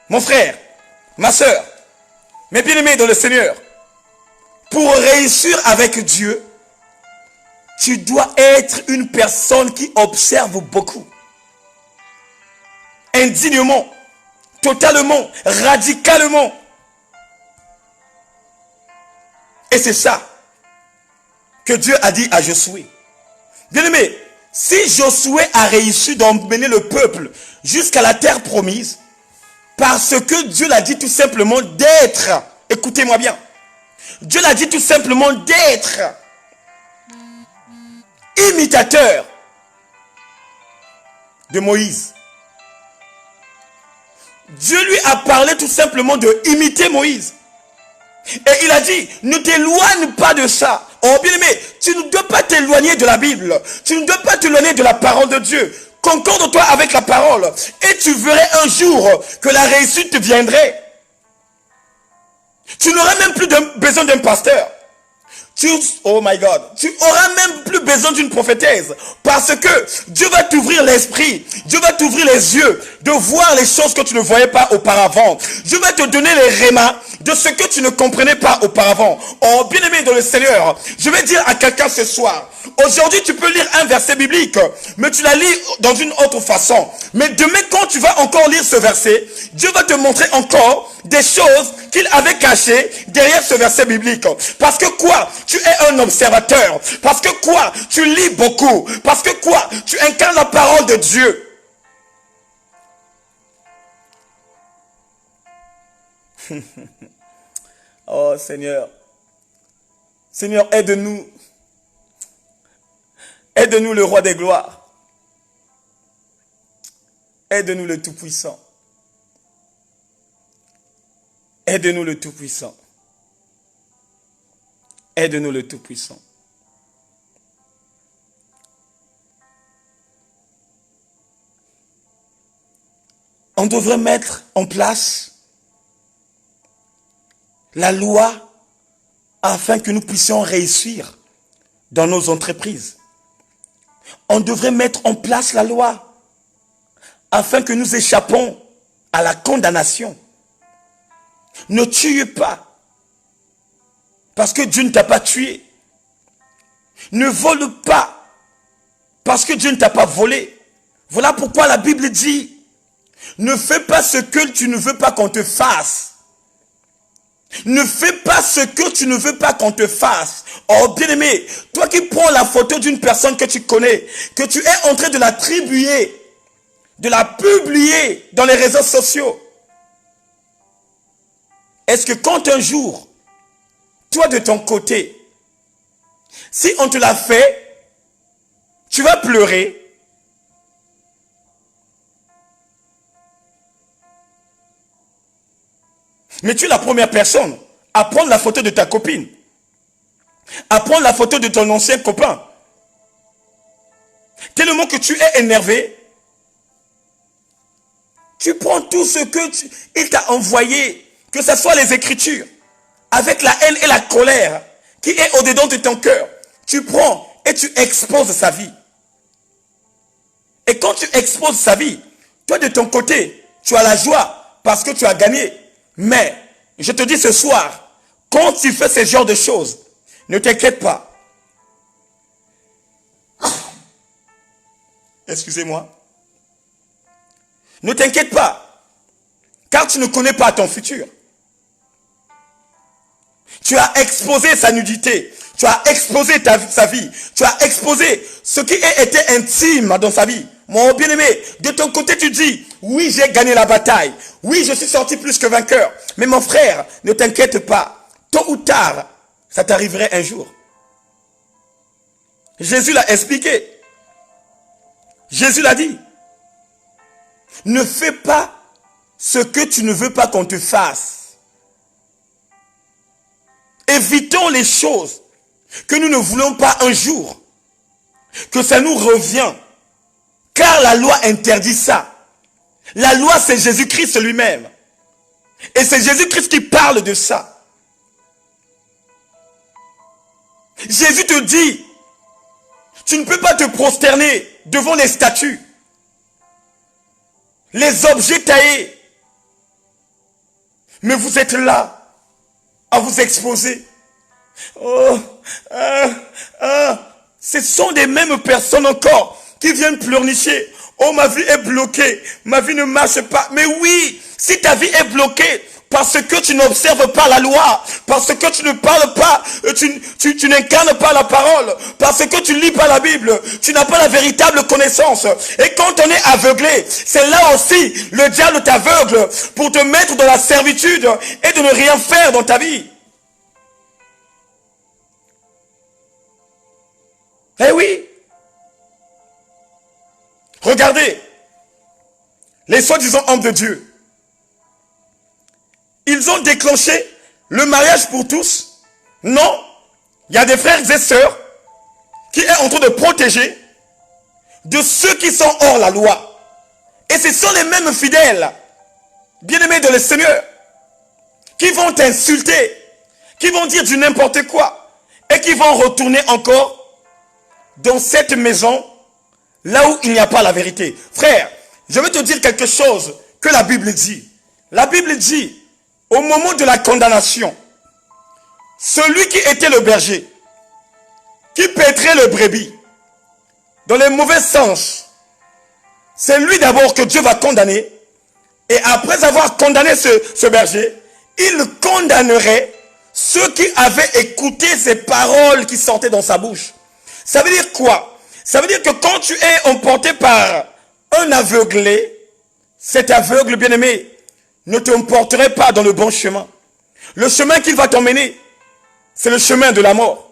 mon frère, ma soeur, mes bien-aimés dans le Seigneur, pour réussir avec Dieu, tu dois être une personne qui observe beaucoup. Indignement, totalement, radicalement. Et c'est ça que Dieu a dit à Josué. Bien-aimé, si Josué a réussi d'emmener le peuple jusqu'à la terre promise, parce que Dieu l'a dit tout simplement d'être, écoutez-moi bien, Dieu l'a dit tout simplement d'être imitateur de Moïse. Dieu lui a parlé tout simplement de imiter Moïse. Et il a dit, ne t'éloigne pas de ça. Oh bien-aimé, tu ne dois pas t'éloigner de la Bible. Tu ne dois pas t'éloigner de la parole de Dieu. Concorde-toi avec la parole. Et tu verrais un jour que la réussite te viendrait. Tu n'auras même plus besoin d'un pasteur. Oh my God, tu auras même plus besoin d'une prophétesse. Parce que Dieu va t'ouvrir l'esprit. Dieu va t'ouvrir les yeux de voir les choses que tu ne voyais pas auparavant. Dieu va te donner les rémas de ce que tu ne comprenais pas auparavant. Oh bien-aimé dans le Seigneur, je vais dire à quelqu'un ce soir, aujourd'hui tu peux lire un verset biblique, mais tu la lis dans une autre façon. Mais demain quand tu vas encore lire ce verset, Dieu va te montrer encore des choses qu'il avait cachées derrière ce verset biblique. Parce que quoi? Tu es un observateur. Parce que quoi? Tu lis beaucoup. Parce que quoi? Tu incarnes la parole de Dieu. Oh Seigneur. Seigneur, aide-nous. Aide-nous le roi des gloires. Aide-nous le Tout-Puissant. Aide-nous le Tout-Puissant. Aide-nous le Tout-Puissant. On devrait mettre en place la loi afin que nous puissions réussir dans nos entreprises. On devrait mettre en place la loi afin que nous échappons à la condamnation. Ne tue pas parce que Dieu ne t'a pas tué. Ne vole pas parce que Dieu ne t'a pas volé. Voilà pourquoi la Bible dit, ne fais pas ce que tu ne veux pas qu'on te fasse. Ne fais pas ce que tu ne veux pas qu'on te fasse. Oh bien-aimé, toi qui prends la photo d'une personne que tu connais, que tu es en train de l'attribuer, de la publier dans les réseaux sociaux. Est-ce que quand un jour, toi de ton côté, si on te l'a fait, tu vas pleurer? Mais tu es la première personne à prendre la photo de ta copine, à prendre la photo de ton ancien copain. Tellement que tu es énervé, tu prends tout ce que il t'a envoyé, que ce soit les Écritures, avec la haine et la colère qui est au-dedans de ton cœur. tu prends et tu exposes sa vie. Et quand tu exposes sa vie, toi de ton côté, tu as la joie parce que tu as gagné. Mais, je te dis ce soir, quand tu fais ce genre de choses, ne t'inquiète pas. Excusez-moi. Ne t'inquiète pas, car tu ne connais pas ton futur. Tu as exposé sa nudité, tu as exposé sa vie, tu as exposé ce qui était intime dans sa vie. Mon bien-aimé, de ton côté tu dis, oui j'ai gagné la bataille, oui je suis sorti plus que vainqueur. Mais mon frère, ne t'inquiète pas, tôt ou tard, ça t'arriverait un jour. Jésus l'a expliqué. Jésus l'a dit. Ne fais pas ce que tu ne veux pas qu'on te fasse. Évitons les choses que nous ne voulons pas un jour, que ça nous revient. Car la loi interdit ça. La loi, c'est Jésus-Christ lui-même. Et c'est Jésus-Christ qui parle de ça. Jésus te dit, tu ne peux pas te prosterner devant les statues, les objets taillés. Mais vous êtes là à vous exposer. Ce sont des mêmes personnes encore qui viennent pleurnicher. Oh, ma vie est bloquée, ma vie ne marche pas. Mais oui, si ta vie est bloquée parce que tu n'observes pas la loi, parce que tu ne parles pas, tu n'incarnes pas la parole, parce que tu ne lis pas la Bible, tu n'as pas la véritable connaissance. Et quand on est aveuglé, c'est là aussi le diable t'aveugle pour te mettre dans la servitude et de ne rien faire dans ta vie. Eh oui. Regardez, les soi-disant hommes de Dieu, ils ont déclenché le mariage pour tous. Non, il y a des frères et sœurs qui sont en train de protéger de ceux qui sont hors la loi. Et ce sont les mêmes fidèles, bien-aimés de le Seigneur, qui vont t'insulter, qui vont dire du n'importe quoi, et qui vont retourner encore dans cette maison là où il n'y a pas la vérité. Frère, je vais te dire quelque chose que la Bible dit. La Bible dit, au moment de la condamnation, celui qui était le berger, qui paîtrait le brebis, dans le mauvais sens, c'est lui d'abord que Dieu va condamner. Et après avoir condamné ce berger, il condamnerait ceux qui avaient écouté ces paroles qui sortaient dans sa bouche. Ça veut dire quoi? Ça veut dire que quand tu es emporté par un aveuglé, cet aveugle bien-aimé ne t'emporterait pas dans le bon chemin. Le chemin qu'il va t'emmener, c'est le chemin de la mort.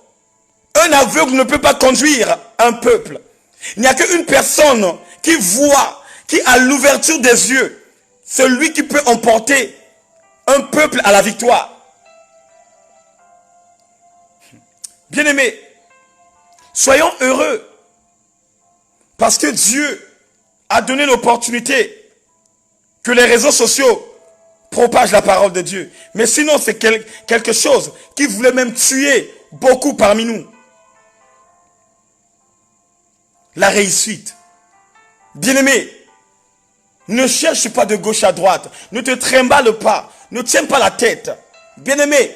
Un aveugle ne peut pas conduire un peuple. Il n'y a qu'une personne qui voit, qui a l'ouverture des yeux. C'est lui qui peut emporter un peuple à la victoire. Bien-aimés, soyons heureux parce que Dieu a donné l'opportunité que les réseaux sociaux propagent la parole de Dieu. Mais sinon, c'est quelque chose qui voulait même tuer beaucoup parmi nous. La réussite. Bien-aimé, ne cherche pas de gauche à droite. Ne te trimballe pas. Ne tiens pas la tête. Bien-aimé,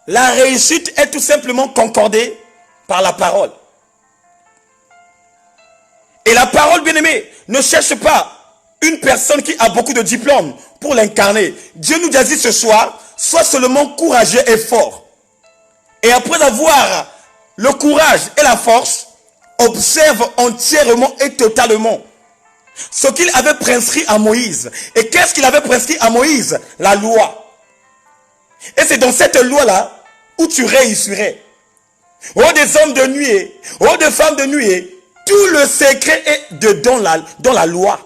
la réussite est tout simplement concordée par la parole. Et la parole, bien-aimé, ne cherche pas une personne qui a beaucoup de diplômes pour l'incarner. Dieu nous a dit ce soir, sois seulement courageux et fort. Et après avoir le courage et la force, observe entièrement et totalement ce qu'il avait prescrit à Moïse. Et qu'est-ce qu'il avait prescrit à Moïse? La loi. Et c'est dans cette loi-là où tu réussirais. Oh des hommes de nuée, oh des femmes de nuée, tout le secret est dans la loi.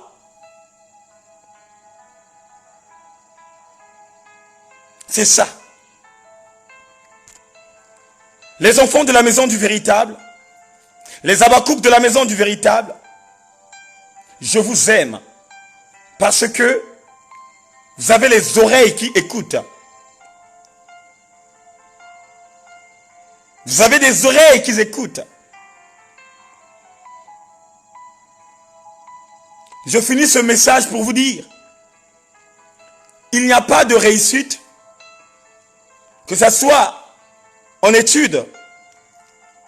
C'est ça. Les enfants de la maison du véritable, les Habakkuk de la maison du véritable, je vous aime parce que vous avez les oreilles qui écoutent. Vous avez des oreilles qui écoutent. Je finis ce message pour vous dire, il n'y a pas de réussite, que ce soit en études,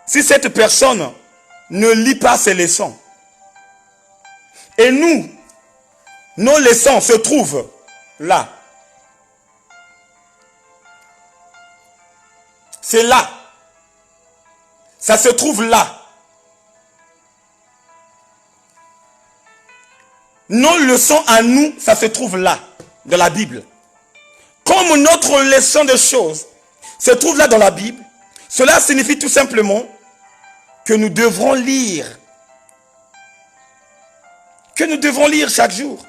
si cette personne ne lit pas ses leçons. Et nous, nos leçons se trouvent là. C'est là. Ça se trouve là. Nos leçons à nous, ça se trouve là, dans la Bible. Comme notre leçon de choses se trouve là dans la Bible, cela signifie tout simplement que nous devrons lire. Que nous devons lire chaque jour.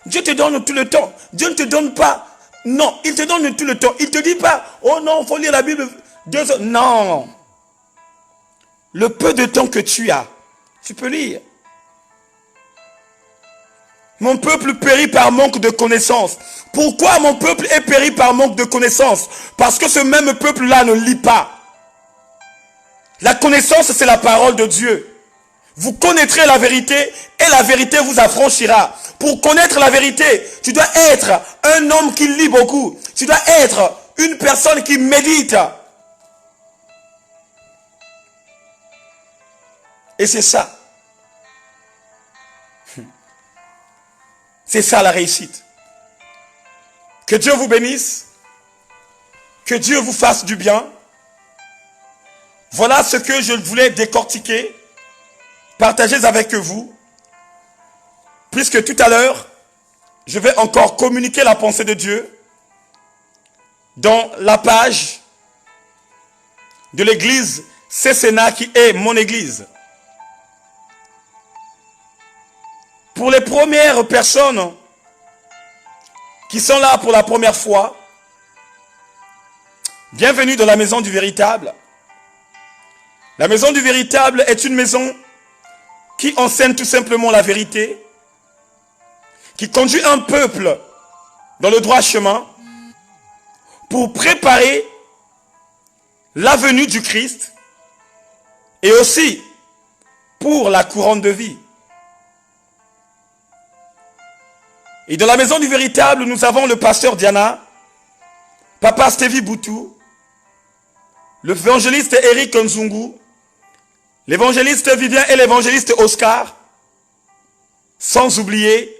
Dieu te donne tout le temps. Dieu ne te donne pas. Non, il te donne tout le temps. Il ne te dit pas, oh non, il faut lire la Bible 2 heures. Non. Le peu de temps que tu as, tu peux lire. Mon peuple périt par manque de connaissances. Pourquoi mon peuple est péri par manque de connaissances? Parce que ce même peuple-là ne lit pas. La connaissance, c'est la parole de Dieu. Vous connaîtrez la vérité et la vérité vous affranchira. Pour connaître la vérité, tu dois être un homme qui lit beaucoup. Tu dois être une personne qui médite. Et c'est ça. C'est ça la réussite. Que Dieu vous bénisse. Que Dieu vous fasse du bien. Voilà ce que je voulais décortiquer, partager avec vous. Puisque tout à l'heure, je vais encore communiquer la pensée de Dieu dans la page de l'église Cécéna qui est mon église. Pour les premières personnes qui sont là pour la première fois, bienvenue dans la maison du véritable. La maison du véritable est une maison qui enseigne tout simplement la vérité, qui conduit un peuple dans le droit chemin pour préparer la venue du Christ et aussi pour la couronne de vie. Et dans la maison du véritable, nous avons le pasteur Diana, Papa Stevie Boutou, l'évangéliste Eric Nzungu, l'évangéliste Vivien et l'évangéliste Oscar, sans oublier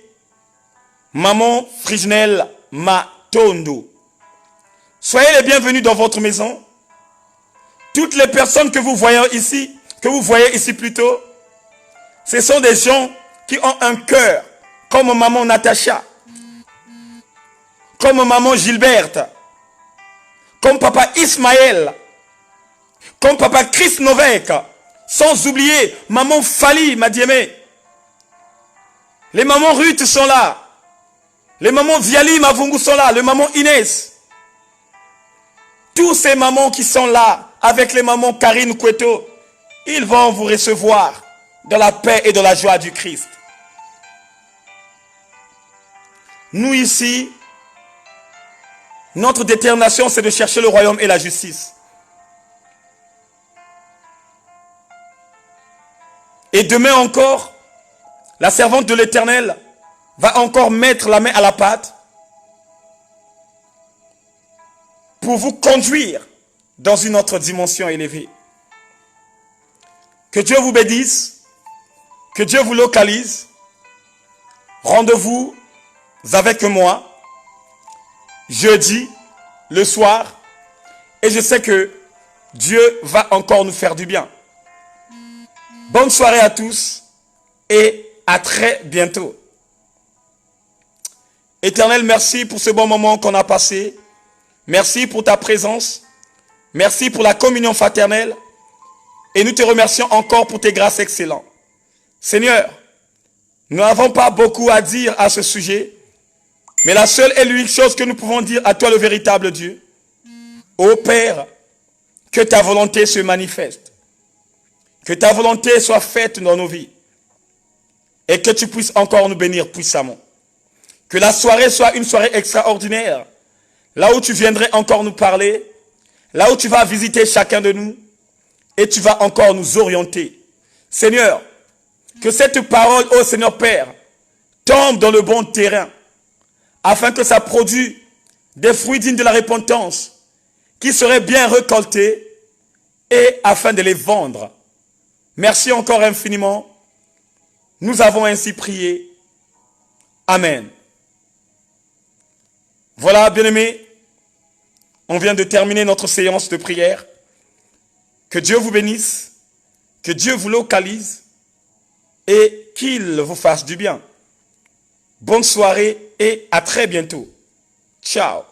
Maman Frijnel Matondo. Soyez les bienvenus dans votre maison. Toutes les personnes que vous voyez ici plutôt, ce sont des gens qui ont un cœur, comme maman Natacha, comme maman Gilberte, comme papa Ismaël, comme papa Chris Novek, sans oublier maman Fali Madiemé. Les mamans Ruth sont là. Les mamans Viali Mavungu sont là. Les mamans Inès. Tous ces mamans qui sont là, avec les mamans Karine Kweto, ils vont vous recevoir dans la paix et dans la joie du Christ. Nous ici, notre détermination, c'est de chercher le royaume et la justice. Et demain encore, la servante de l'Éternel va encore mettre la main à la pâte pour vous conduire dans une autre dimension élevée. Que Dieu vous bénisse, que Dieu vous localise. Rendez-vous avec moi jeudi, le soir, et je sais que Dieu va encore nous faire du bien. Bonne soirée à tous et à très bientôt. Éternel, merci pour ce bon moment qu'on a passé. Merci pour ta présence. Merci pour la communion fraternelle. Et nous te remercions encore pour tes grâces excellentes. Seigneur, nous n'avons pas beaucoup à dire à ce sujet. Mais la seule et l'unique chose que nous pouvons dire à toi, le véritable Dieu, ô Père, que ta volonté se manifeste. Que ta volonté soit faite dans nos vies. Et que tu puisses encore nous bénir puissamment. Que la soirée soit une soirée extraordinaire. Là où tu viendrais encore nous parler. là où tu vas visiter chacun de nous et tu vas encore nous orienter. Seigneur, que cette parole, ô Seigneur Père, tombe dans le bon terrain afin que ça produise des fruits dignes de la repentance qui seraient bien récoltés et afin de les vendre. Merci encore infiniment. Nous avons ainsi prié. Amen. Voilà, bien-aimés, on vient de terminer notre séance de prière. Que Dieu vous bénisse, que Dieu vous localise et qu'il vous fasse du bien. Bonne soirée et à très bientôt. Ciao.